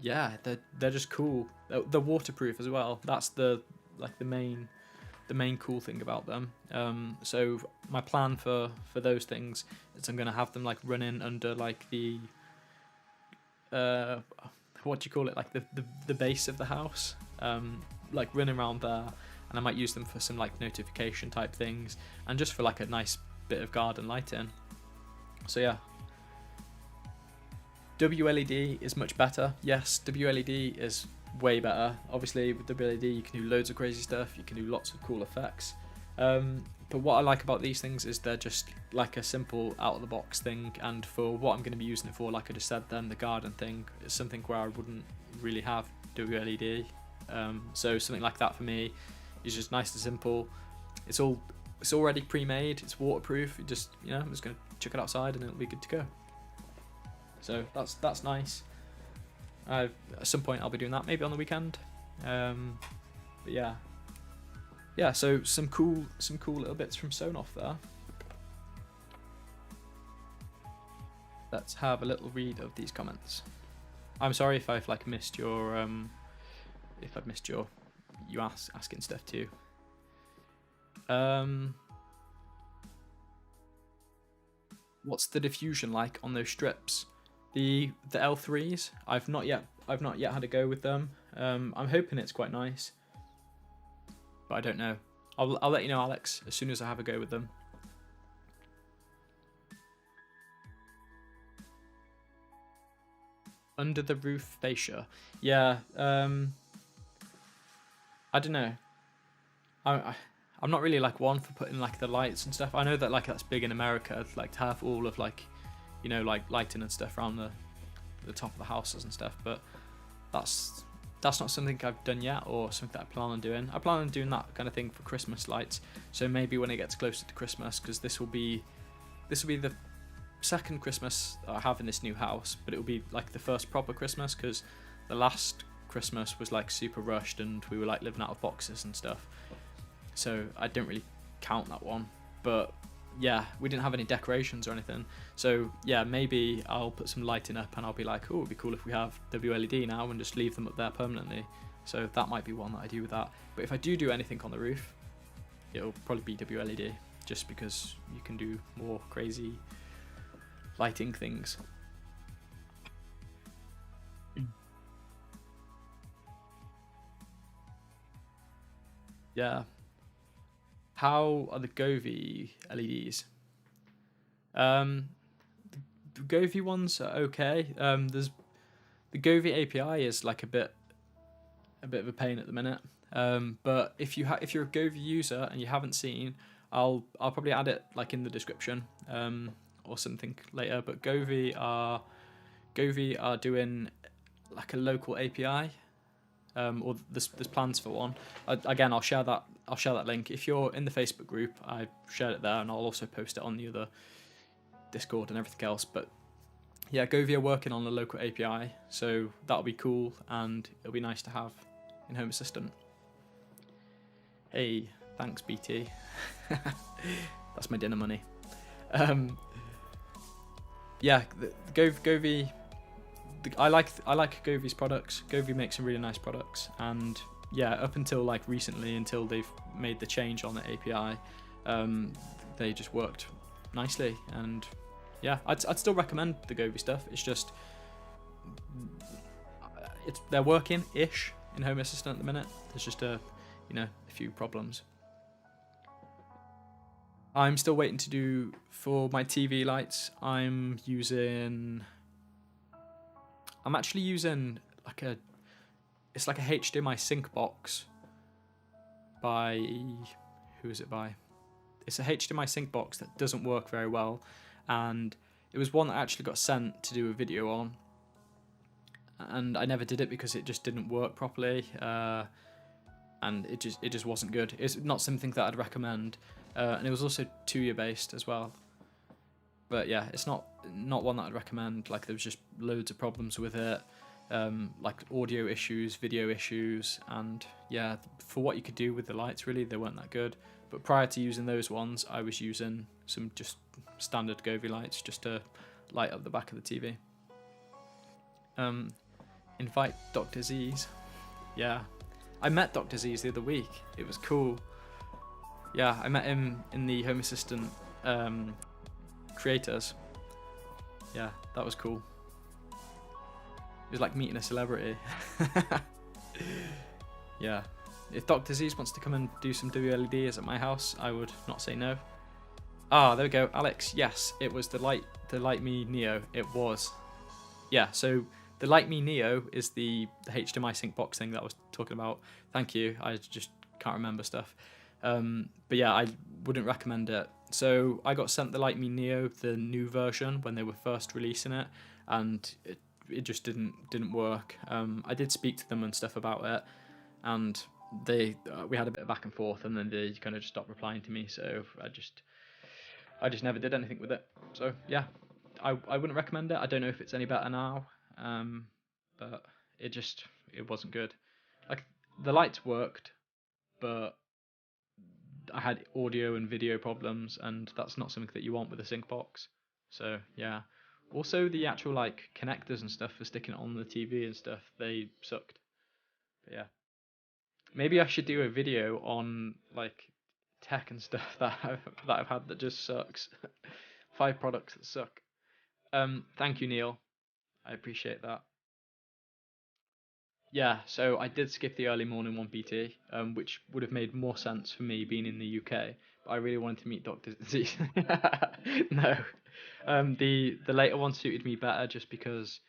yeah, they're just cool. They're waterproof as well. That's the main cool thing about them. So my plan for those things is I'm gonna have them like running under like the what do you call it, like the base of the house, like running around there, and I might use them for some like notification type things and just for like a nice bit of garden lighting. So yeah, WLED is much better. Yes, WLED is way better. Obviously with WLED you can do loads of crazy stuff, you can do lots of cool effects, but what I like about these things is they're just like a simple out of the box thing, and for what I'm going to be using it for, like I just said then, the garden thing is something where I wouldn't really have WLED, so something like that for me is just nice and simple. It's all It's already pre-made. It's waterproof. You just, I'm just gonna chuck it outside and it'll be good to go. So that's nice. At some point I'll be doing that, maybe on the weekend. But yeah. So some cool little bits from Sonoff there. Let's have a little read of these comments. I'm sorry if I've missed your if I've missed you asking stuff too. What's the diffusion like on those strips? The L3s, I've not yet had a go with them. I'm hoping it's quite nice, but I don't know. I'll let you know, Alex, as soon as I have a go with them. Under the roof fascia, yeah. I don't know. I'm not really one for putting the lights and stuff. I know that that's big in America, to have all of lighting and stuff around the top of the houses and stuff. But that's not something I've done yet, or something that I plan on doing. I plan on doing that kind of thing for Christmas lights. So maybe when it gets closer to Christmas, because this will be the second Christmas that I have in this new house, but it will be the first proper Christmas, because the last Christmas was super rushed and we were living out of boxes and stuff, so I don't really count that one. But yeah, we didn't have any decorations or anything, so yeah, maybe I'll put some lighting up and I'll be oh, it'd be cool if we have WLED now and just leave them up there permanently. So that might be one that I do with that. But if I do anything on the roof, it'll probably be WLED, just because you can do more crazy lighting things. Yeah. How are the Govee LEDs? The Govee ones are okay. There's the Govee API is a bit of a pain at the minute. But if you're a Govee user and you haven't seen, I'll probably add it in the description. Or something later, but Govee are doing a local API, or there's plans for one. Again, I'll share that link. If you're in the Facebook group, I shared it there, and I'll also post it on the other Discord and everything else. But yeah, Govee are working on a local API, so that'll be cool, and it'll be nice to have in Home Assistant. Hey, thanks BT. That's my dinner money. Yeah, Govee. I like Govee's products. Govee makes some really nice products, and yeah, up until recently, until they've made the change on the API, they just worked nicely. And yeah, I'd still recommend the Govee stuff. It's just they're working ish in Home Assistant at the minute. There's just a few problems. I'm still waiting to do for my TV lights. I'm actually using it's a HDMI sync box by, who is it by? It's a HDMI sync box that doesn't work very well, and it was one that I actually got sent to do a video on, and I never did it because it just didn't work properly, and it just wasn't good. It's not something that I'd recommend. And it was also 2-year based as well. But yeah, it's not one that I'd recommend. There was just loads of problems with it, audio issues, video issues, and yeah, for what you could do with the lights, really, they weren't that good. But prior to using those ones, I was using some just standard Govee lights just to light up the back of the TV. Invite Dr. Z's. Yeah, I met Dr. Z's the other week. It was cool. Yeah, I met him in the Home Assistant creators. Yeah, that was cool. It was like meeting a celebrity. Yeah. If Dr. Z's wants to come and do some WLEDs at my house, I would not say no. Ah, there we go. Alex, yes, it was the Light Me Neo. It was. Yeah, so the Light Me Neo is the HDMI sync box thing that I was talking about. Thank you. I just can't remember stuff. But yeah, I wouldn't recommend it. So I got sent the Light Me Neo, the new version, when they were first releasing it, and it just didn't work. I did speak to them and stuff about it, and we had a bit of back and forth, and then they kind of just stopped replying to me. So I just never did anything with it. So yeah, I wouldn't recommend it. I don't know if it's any better now, but it wasn't good. Like the lights worked, but I had audio and video problems, and that's not something that you want with a sync box. So yeah. Also, the actual like connectors and stuff for sticking it on the TV and stuff, they sucked. But yeah, maybe I should do a video on like tech and stuff that I've had that just sucks. 5 products that suck. Thank you, Neil. I appreciate that. Yeah, so I did skip the early morning one PT, which would have made more sense for me being in the UK, but I really wanted to meet Dr. Z. No, the later one suited me better just because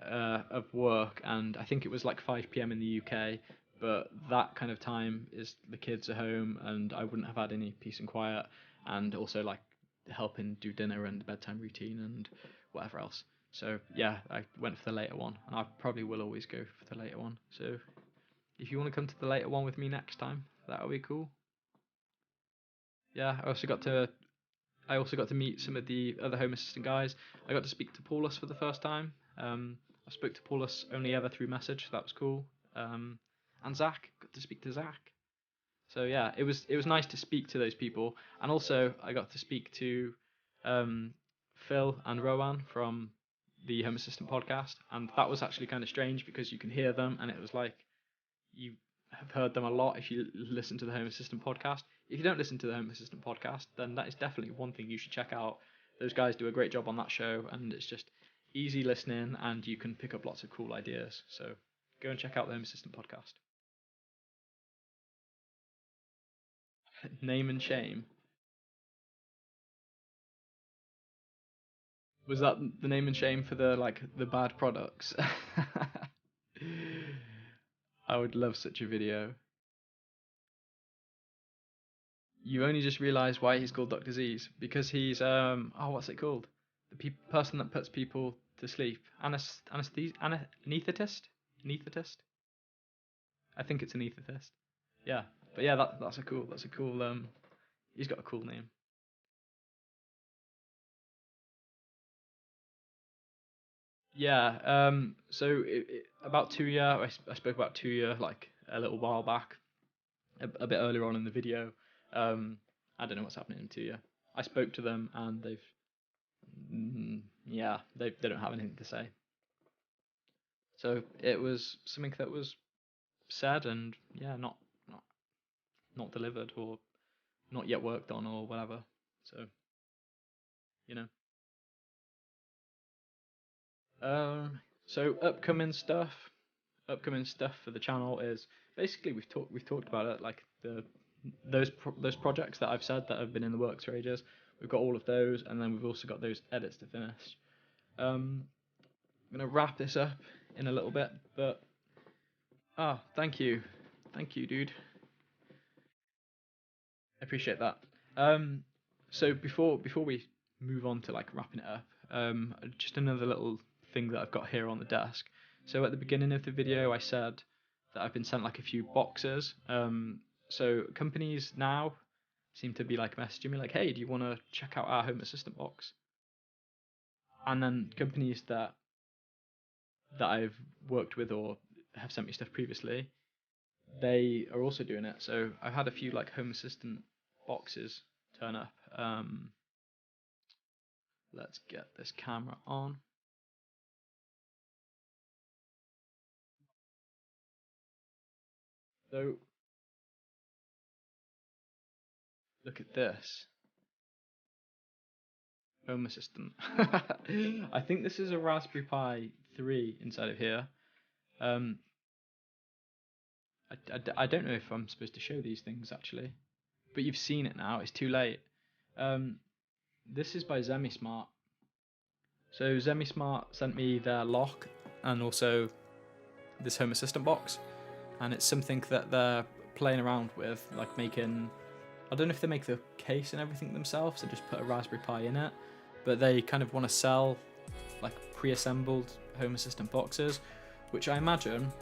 of work, and I think it was like 5 p.m. in the UK, but that kind of time is the kids are home, and I wouldn't have had any peace and quiet, and also like helping do dinner and bedtime routine and whatever else. So yeah, I went for the later one, and I probably will always go for the later one. So if you want to come to the later one with me next time, that'll be cool. Yeah, I also got to meet some of the other Home Assistant guys. I got to speak to Paulus for the first time. I spoke to Paulus only ever through message, so that was cool. And Zach, got to speak to Zach. So yeah, it was nice to speak to those people, and also I got to speak to Phil and Rowan from the Home Assistant podcast, and that was actually kind of strange because you can hear them, and it was like you have heard them a lot if you listen to the Home Assistant podcast. If you don't listen to the Home Assistant podcast, then that is definitely one thing you should check out. Those guys do a great job on that show, and it's just easy listening, and you can pick up lots of cool ideas. So go and check out the Home Assistant podcast. Name and shame. Was that the name and shame for the bad products? I would love such a video. You only just realise why he's called Dr. Z's because he's what's it called? The person that puts people to sleep. Anesthetist? Anesthetist? I think it's anesthetist. Yeah, but yeah, that's a cool. He's got a cool name. Yeah. So about 2 year, I spoke about 2 year like a little while back, a bit earlier on in the video. I don't know what's happening in 2 year. I spoke to them and they don't have anything to say. So it was something that was said and yeah, not delivered or not yet worked on or whatever. So you know. So upcoming stuff for the channel is basically we've talked about it, like those projects that I've said that have been in the works for ages. We've got all of those, and then we've also got those edits to finish. I'm gonna wrap this up in a little bit, but thank you, dude. I appreciate that. So before we move on to like wrapping it up, just another little thing that I've got here on the desk. So at the beginning of the video, I said that I've been sent like a few boxes. So companies now seem to be like messaging me like, "Hey, do you want to check out our Home Assistant box?" And then companies that I've worked with or have sent me stuff previously, they are also doing it. So I've had a few like Home Assistant boxes turn up. Let's get this camera on. So look at this. Home Assistant. I think this is a Raspberry Pi 3 inside of here. I don't know if I'm supposed to show these things actually, but you've seen it now. It's too late. This is by ZemiSmart. So ZemiSmart sent me their lock and also this Home Assistant box, and it's something that they're playing around with, like making. I don't know if they make the case and everything themselves and just put a Raspberry Pi in it, but they kind of want to sell like pre-assembled Home Assistant boxes, which I imagine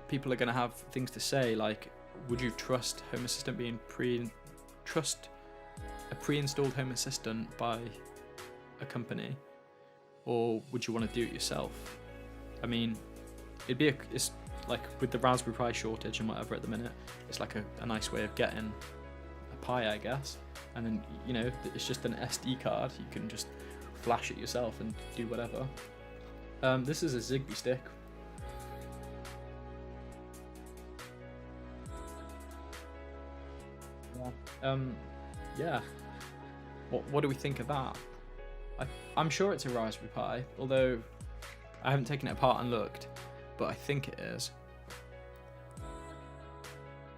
people are going to have things to say like, would you trust Home Assistant being trust a pre-installed Home Assistant by a company, or would you want to do it yourself? I mean, it's like with the Raspberry Pi shortage and whatever at the minute, it's like a nice way of getting a Pi, I guess. And then, you know, it's just an SD card. You can just flash it yourself and do whatever. This is a Zigbee stick. Yeah. What do we think of that? I'm sure it's a Raspberry Pi, although I haven't taken it apart and looked, but I think it is.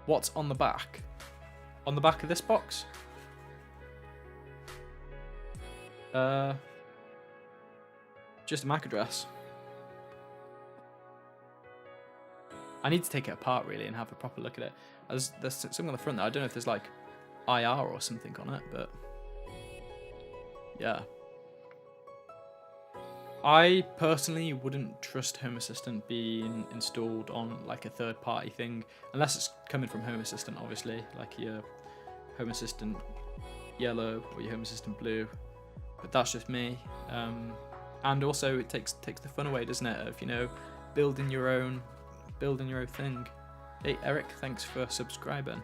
What's on the back? On the back of this box? Just a MAC address. I need to take it apart really and have a proper look at it. There's something on the front there. I don't know if there's like IR or something on it, but yeah. I personally wouldn't trust Home Assistant being installed on like a third-party thing, unless it's coming from Home Assistant, obviously, like your Home Assistant Yellow or your Home Assistant Blue. But that's just me. And also, it takes the fun away, doesn't it? Of, you know, building your own thing. Hey Eric, thanks for subscribing.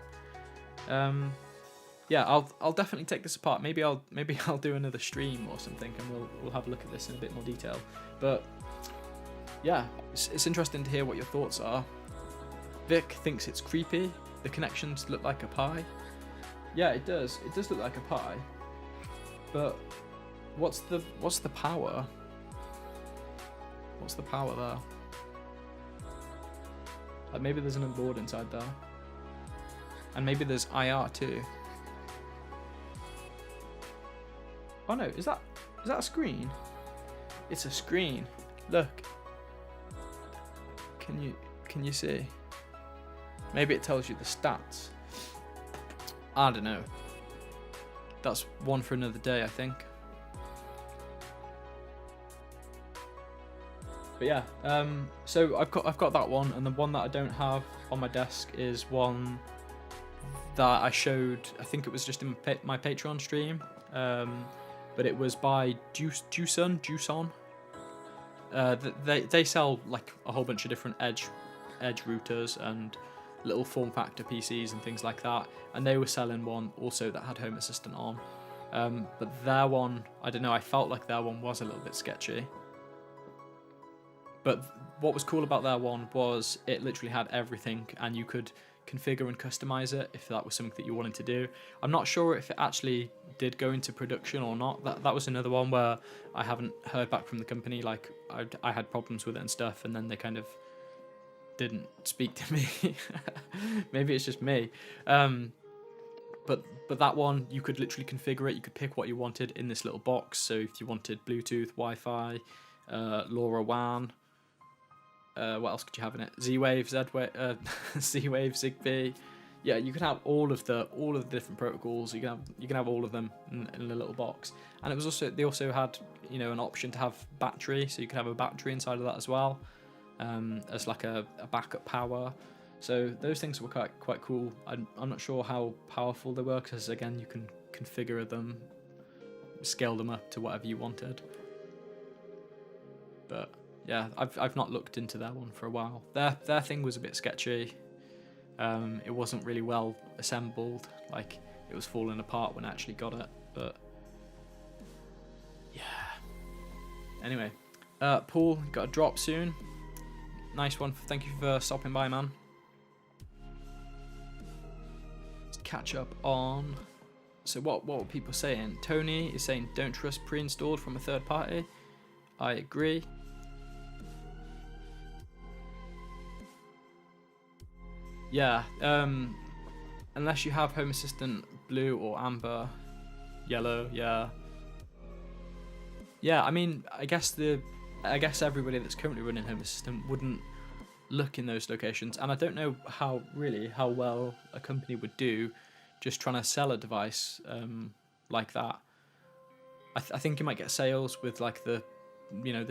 Yeah, I'll definitely take this apart. Maybe I'll do another stream or something, and we'll have a look at this in a bit more detail. But yeah, it's interesting to hear what your thoughts are. Vic thinks it's creepy. The connections look like a Pi. Yeah, it does. It does look like a Pi. But what's the power? What's the power there? Like maybe there's another board inside there, and maybe there's IR too. Oh no, is that a screen? It's a screen. Look. Can you see? Maybe it tells you the stats. I don't know. That's one for another day, I think. But yeah, so I've got that one, and the one that I don't have on my desk is one that I showed. I think it was just in my Patron stream. But it was by Juson. They sell like a whole bunch of different edge routers and little form factor PCs and things like that, and they were selling one also that had Home Assistant on. But their one, I don't know, I felt like their one was a little bit sketchy. But what was cool about their one was it literally had everything, and you could configure and customize it if that was something that you wanted to do. I'm not sure if it actually did go into production or not. That was another one where I haven't heard back from the company. Like I had problems with it and stuff, and then they kind of didn't speak to me. Maybe it's just me. But that one, you could literally configure it. You could pick what you wanted in this little box. So if you wanted Bluetooth, Wi-Fi, LoRaWAN, what else could you have in it? Z-Wave, Z-Wave, Zigbee. Yeah, you can have all of the different protocols. You can have all of them in a little box. And it was they also had, you know, an option to have battery, so you could have a battery inside of that as well, as like a backup power. So those things were quite cool. I'm not sure how powerful they were, because again, you can configure them, scale them up to whatever you wanted. But yeah, I've not looked into that one for a while. Their thing was a bit sketchy. It wasn't really well assembled. Like, it was falling apart when I actually got it. But yeah. Anyway, Paul, got a drop soon. Nice one. Thank you for stopping by, man. Let's catch up on. So what were people saying? Tony is saying don't trust pre-installed from a third party. I agree. Yeah, unless you have Home Assistant Blue or Amber, Yellow, yeah. Yeah, I mean, I guess everybody that's currently running Home Assistant wouldn't look in those locations, and I don't know how well a company would do just trying to sell a device like that. I think you might get sales with like the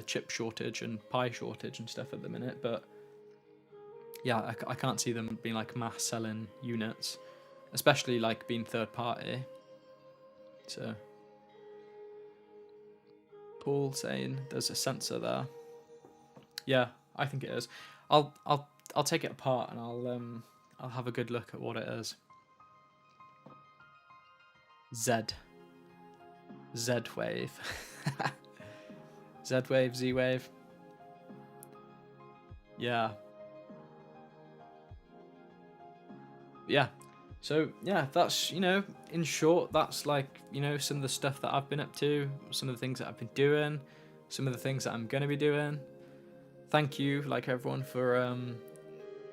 chip shortage and Pi shortage and stuff at the minute, but yeah, I can't see them being like mass selling units, especially like being third party. So Paul saying there's a sensor there. Yeah, I think it is. I'll take it apart and I'll have a good look at what it is. Z wave. Z wave, Z wave. Yeah. Yeah. So yeah, that's, you know, in short, that's like, you know, some of the stuff that I've been up to, some of the things that I've been doing, some of the things that I'm gonna be doing. Thank you, like everyone, for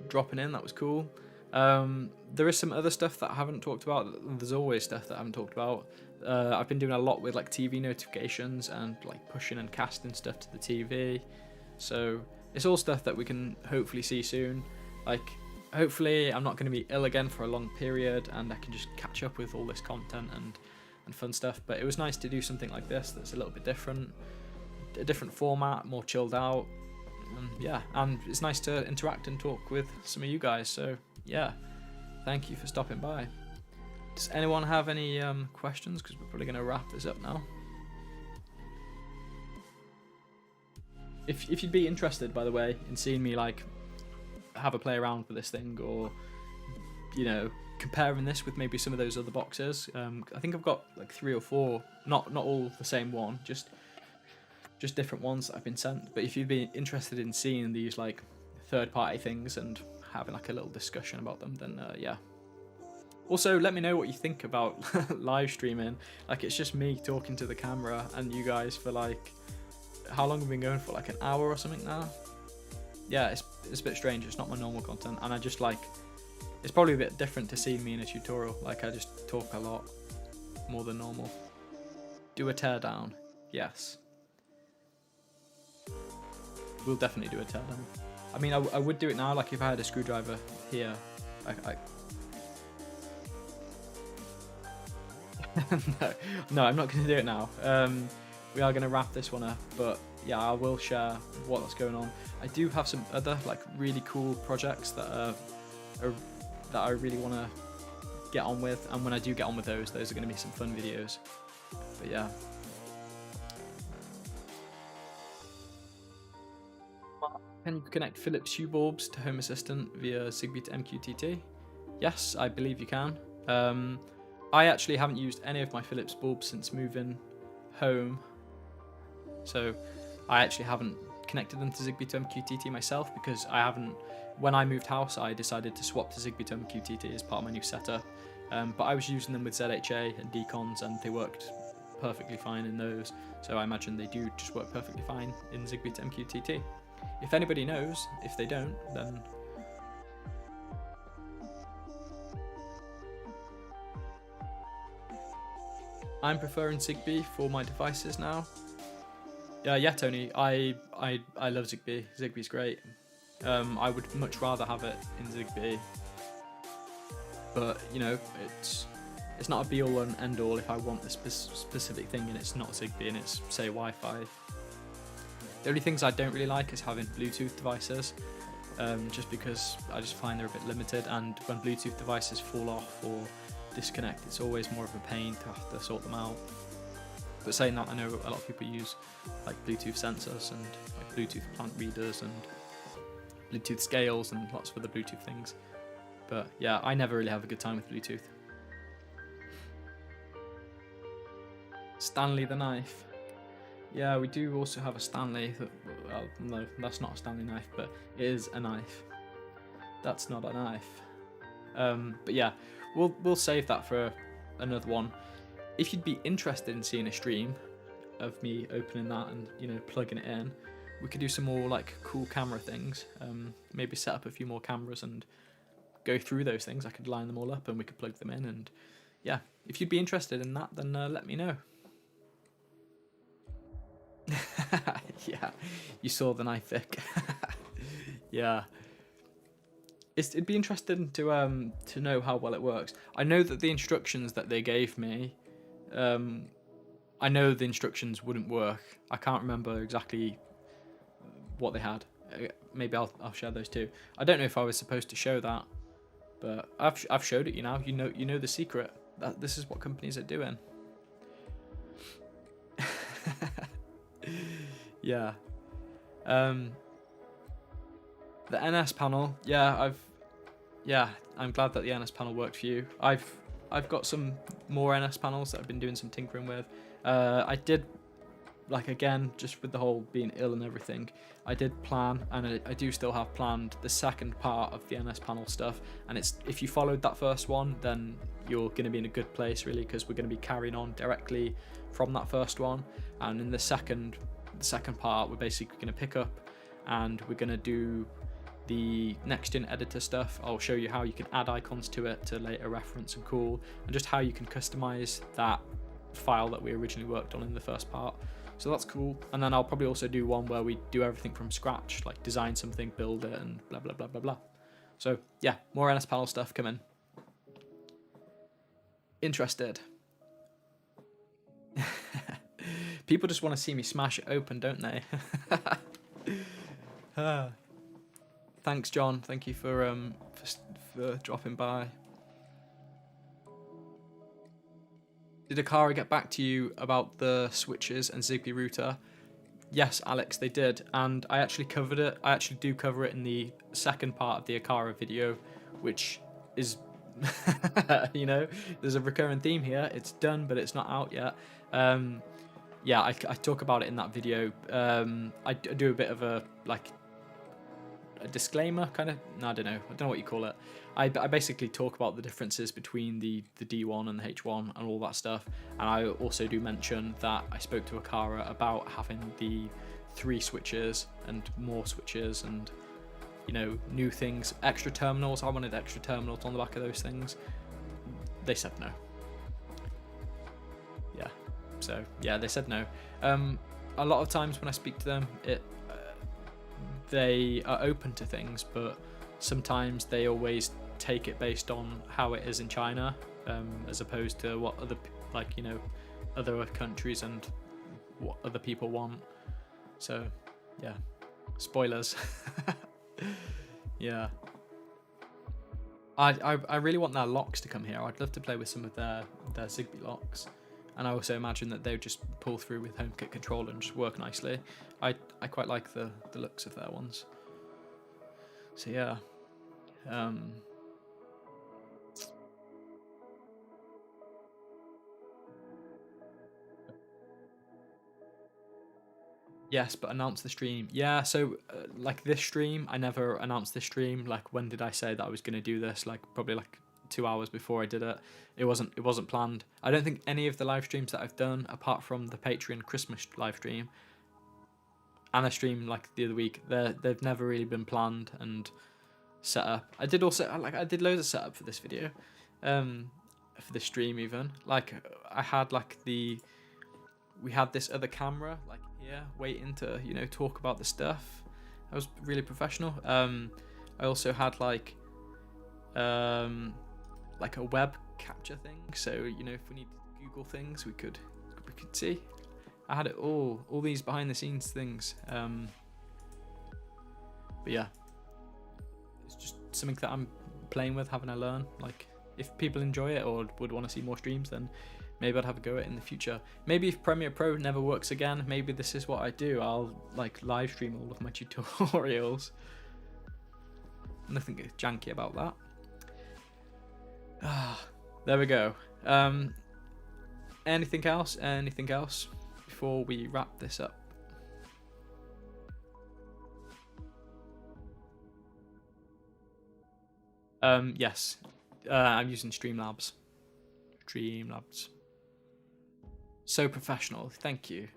dropping in. That was cool. There is some other stuff that I haven't talked about. There's always stuff that I haven't talked about. I've been doing a lot with like TV notifications and like pushing and casting stuff to the TV. So it's all stuff that we can hopefully see soon. Like, hopefully I'm not going to be ill again for a long period and I can just catch up with all this content and fun stuff. But it was nice to do something like this that's a little bit different, a different format, more chilled out. Yeah, and it's nice to interact and talk with some of you guys. So yeah, thank you for stopping by. Does anyone have any questions? Because we're probably going to wrap this up now. If you'd be interested, by the way, in seeing me like have a play around with this thing, or you know, comparing this with maybe some of those other boxes, I think I've got like 3 or 4, not all the same one, just different ones that I've been sent. But if you'd be interested in seeing these like third-party things and having like a little discussion about them, then yeah. Also, let me know what you think about live streaming. Like, it's just me talking to the camera and you guys for like, how long have we been going for? Like an hour or something now? Yeah, it's a bit strange. It's not my normal content, and I just like, it's probably a bit different to seeing me in a tutorial. Like, I just talk a lot more than normal. Do a teardown. Yes. We'll definitely do a teardown. I mean, I would do it now, like if I had a screwdriver here. No, I'm not going to do it now. We are going to wrap this one up, but yeah, I will share what's going on. I do have some other like really cool projects that I really want to get on with, and when I do get on with those are going to be some fun videos. But yeah. Can you connect Philips Hue bulbs to Home Assistant via Zigbee to MQTT? Yes, I believe you can. I actually haven't used any of my Philips bulbs since moving home, so I actually haven't connected them to Zigbee to MQTT myself, because when I moved house I decided to swap to Zigbee to MQTT as part of my new setup, but I was using them with ZHA and decons and they worked perfectly fine in those, so I imagine they do just work perfectly fine in Zigbee to MQTT. If anybody knows, if they don't, then I'm preferring Zigbee for my devices now. Yeah, Tony, I love Zigbee. Zigbee's great. I would much rather have it in Zigbee, but you know, it's not a be all and end all if I want this specific thing and it's not Zigbee and it's, say, Wi-Fi. The only things I don't really like is having Bluetooth devices, just because I just find they're a bit limited, and when Bluetooth devices fall off or disconnect, it's always more of a pain to have to sort them out. But saying that, I know a lot of people use like Bluetooth sensors and like Bluetooth plant readers and Bluetooth scales and lots of other Bluetooth things. But yeah, I never really have a good time with Bluetooth. Stanley the knife. Yeah, we do also have a Stanley. Well, no, that's not a Stanley knife, but it is a knife. That's not a knife. But yeah, we'll save that for another one. If you'd be interested in seeing a stream of me opening that and, you know, plugging it in, we could do some more like cool camera things. Maybe set up a few more cameras and go through those things. I could line them all up and we could plug them in. And yeah, if you'd be interested in that, then let me know. Yeah, you saw the knife, Vic. Yeah, it'd be interesting to know how well it works. I know that the instructions that they gave me, I know the instructions wouldn't work. I can't remember exactly what they had. maybe I'll share those too. I don't know if I was supposed to show that, but I've showed it you now. You know the secret. That this is what companies are doing. Yeah. The NS panel. Yeah, I'm glad that the NS panel worked for you. I've got some more NS panels that I've been doing some tinkering with. I did, like, again, just with the whole being ill and everything, I did plan, and I do still have planned the second part of the NS panel stuff. And it's, if you followed that first one, then you're going to be in a good place, really, because we're going to be carrying on directly from that first one. And in the second part, we're basically going to pick up and we're going to do the next-gen editor stuff. I'll show you how you can add icons to it to later reference and cool, and just how you can customize that file that we originally worked on in the first part. So that's cool. And then I'll probably also do one where we do everything from scratch, like design something, build it, and blah blah blah blah blah. So yeah, more NS panel stuff coming. Interested? People just want to see me smash it open, don't they? Thanks, John. Thank you for dropping by. Did Akara get back to you about the switches and Zigbee router? Yes, Alex, they did, and I actually covered it. I actually do cover it in the second part of the Akara video, which is, you know, there's a recurring theme here. It's done, but it's not out yet. Yeah, I talk about it in that video. I do a bit of a, like, a disclaimer, kind of. No, I don't know what you call it. I basically talk about the differences between the D1 and the H1 and all that stuff. And I also do mention that I spoke to Akara about having the 3 switches and more switches and, you know, new things, extra terminals. I wanted extra terminals on the back of those things. They said no. Yeah. So yeah, they said no. A lot of times when I speak to them, they are open to things, but sometimes they always take it based on how it is in China, as opposed to what other, like, you know, other countries and what other people want. So yeah, spoilers. Yeah, I really want their locks to come here. I'd love to play with some of their Zigbee locks, and I also imagine that they would just pull through with HomeKit controller and just work nicely. I quite like the looks of their ones. So yeah. Yes, but announce the stream. Yeah, so like this stream, I never announced this stream. Like, when did I say that I was going to do this? Like, probably like 2 hours before I did it. It wasn't planned. I don't think any of the live streams that I've done, apart from the Patreon Christmas live stream and a stream like the other week, they've never really been planned and set up. I did loads of setup for this video, for this stream even. Like, I had like we had this other camera like here waiting to, you know, talk about the stuff. I was really professional. I also had like a web capture thing, so, you know, if we need to Google things, we could see. I had it all these behind the scenes things. But yeah, it's just something that I'm playing with, having to learn. Like, if people enjoy it or would want to see more streams, then maybe I'd have a go at it in the future. Maybe if Premiere Pro never works again, maybe this is what I do. I'll like live stream all of my tutorials. Nothing janky about that. There we go. Anything else? Anything else before we wrap this up? Yes. I'm using Streamlabs. So professional. Thank you.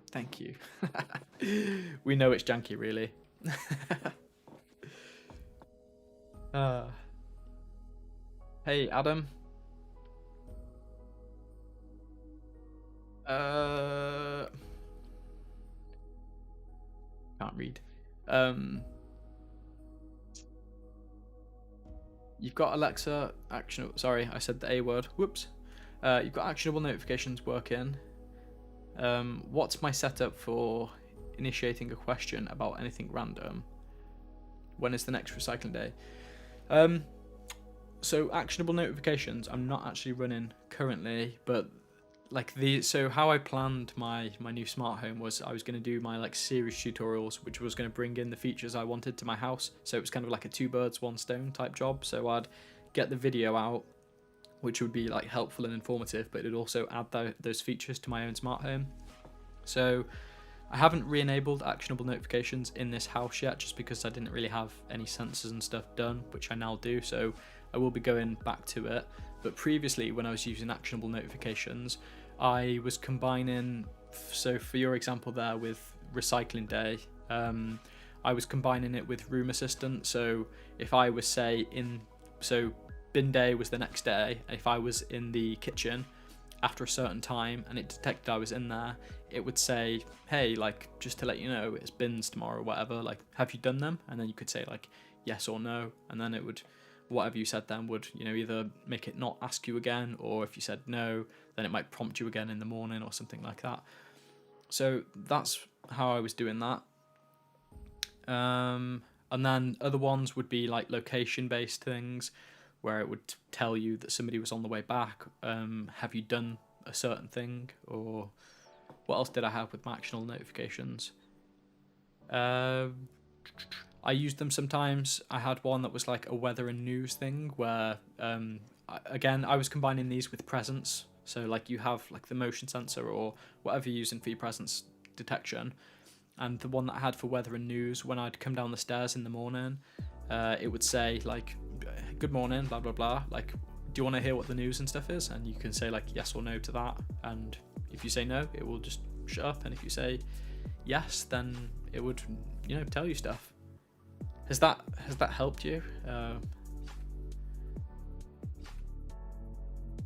We know it's janky, really. Hey, Adam. Can't read. You've got Alexa actionable. Sorry, I said the A word. Whoops. You've got actionable notifications working. What's my setup for initiating a question about anything random? when is the next recycling day? So actionable notifications, I'm not actually running currently, but like so how I planned my new smart home was I was going to do my like series tutorials, which was going to bring in the features I wanted to my house. So it was kind of like a 2 birds 1 stone type job. So I'd get the video out, which would be like helpful and informative, but it'd also add those features to my own smart home. So I haven't re-enabled actionable notifications in this house yet, just because I didn't really have any sensors and stuff done, which I now do. So I will be going back to it. But previously, when I was using actionable notifications, I was combining, so for your example there with recycling day, I was combining it with room assistant. So if I was so bin day was the next day, if I was in the kitchen after a certain time and it detected I was in there, it would say, hey, like, just to let you know, it's bins tomorrow or whatever, like, have you done them? And then you could say like yes or no, and then it would, whatever you said then would, either make it not ask you again, or if you said no, then it might prompt you again in the morning or something like that. So that's how I was doing that. And then other ones would be like location based things, where it would tell you that somebody was on the way back. Have you done a certain thing? Or what else did I have with my actionable notifications? I used them sometimes. I had one that was like a weather and news thing where, again, I was combining these with presence. So like you have like the motion sensor or whatever you're using for your presence detection. And the one that I had for weather and news, when I'd come down the stairs in the morning, it would say like, good morning, blah, blah, blah. Like, do you want to hear what the news and stuff is? And you can say like yes or no to that. And if you say no, it will just shut up. And if you say yes, then it would, tell you stuff. Has that helped you?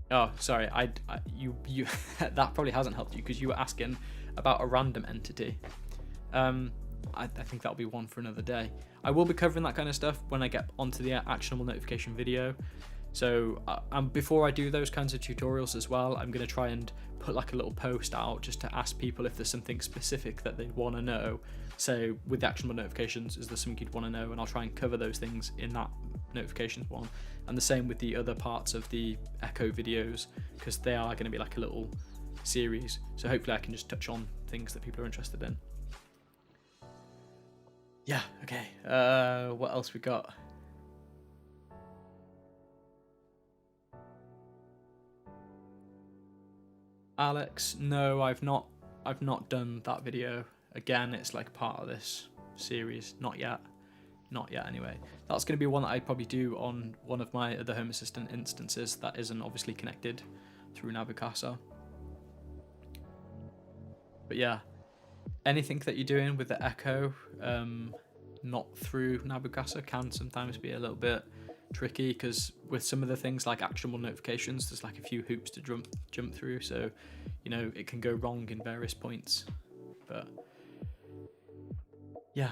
Oh, sorry. You that probably hasn't helped you because you were asking about a random entity. I think that'll be one for another day. I will be covering that kind of stuff when I get onto the actionable notification video. So before I do those kinds of tutorials as well, I'm going to try and put like a little post out just to ask people if there's something specific that they want to know. So with the actionable notifications, is there something you'd want to know? And I'll try and cover those things in that notifications one. And the same with the other parts of the Echo videos, because they are going to be like a little series. So hopefully I can just touch on things that people are interested in. Yeah, okay. What else we got? Alex, no, I've not done that video. Again, it's like part of this series. Not yet anyway. That's going to be one that I'd probably do on one of my other Home Assistant instances that isn't obviously connected through Navigator. But yeah, anything that you're doing with the Echo not through Navigator can sometimes be a little bit tricky, because with some of the things like actionable notifications, there's like a few hoops to jump through, so it can go wrong in various points. But yeah,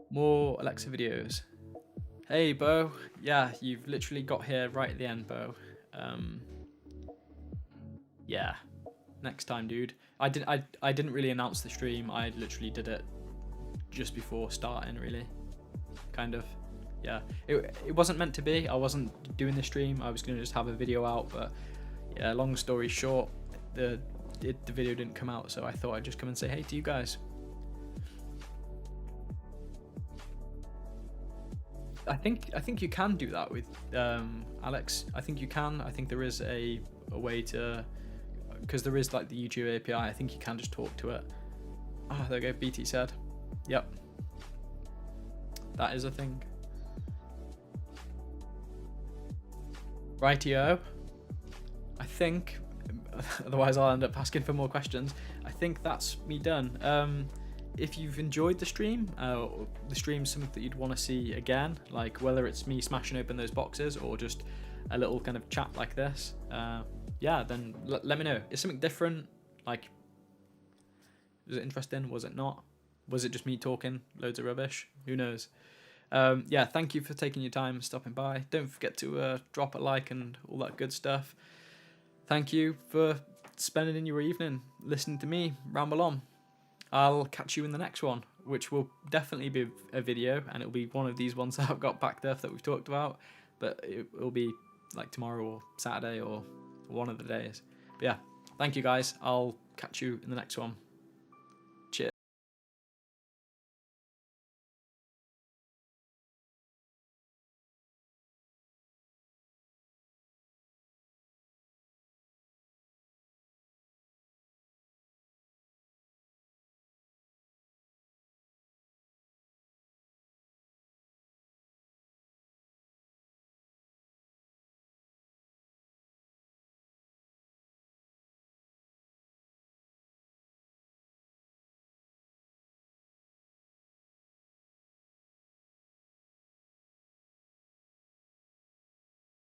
more Alexa videos. Hey Bo, yeah, you've literally got here right at the end, Bo. Yeah, next time, dude. I didn't really announce the stream. I literally did it just before starting, really, kind of. Yeah, it wasn't meant to be. I wasn't doing the stream. I was gonna just have a video out, but yeah, long story short, the video didn't come out, so I thought I'd just come and say hey to you guys. I think you can do that with Alex. I think you can. I think there is a way to, because there is like the YouTube API. I think you can just talk to it. Ah, there we go. BT said, yep, that is a thing. Rightio. I think, otherwise I'll end up asking for more questions. I think that's me done. If you've enjoyed the stream's something that you'd want to see again, like whether it's me smashing open those boxes or just a little kind of chat like this, yeah, then let me know. Is something different? Like, was it interesting? Was it not? Was it just me talking loads of rubbish? Who knows? Yeah, thank you for taking your time stopping by. Don't forget to drop a like and all that good stuff. Thank you for spending your evening listening to me ramble on. I'll catch you in the next one. which will definitely be a video, and it'll be one of these ones that I've got backed up that we've talked about, but it'll be like tomorrow or Saturday or one of the days. But yeah, thank you guys. I'll catch you in the next one.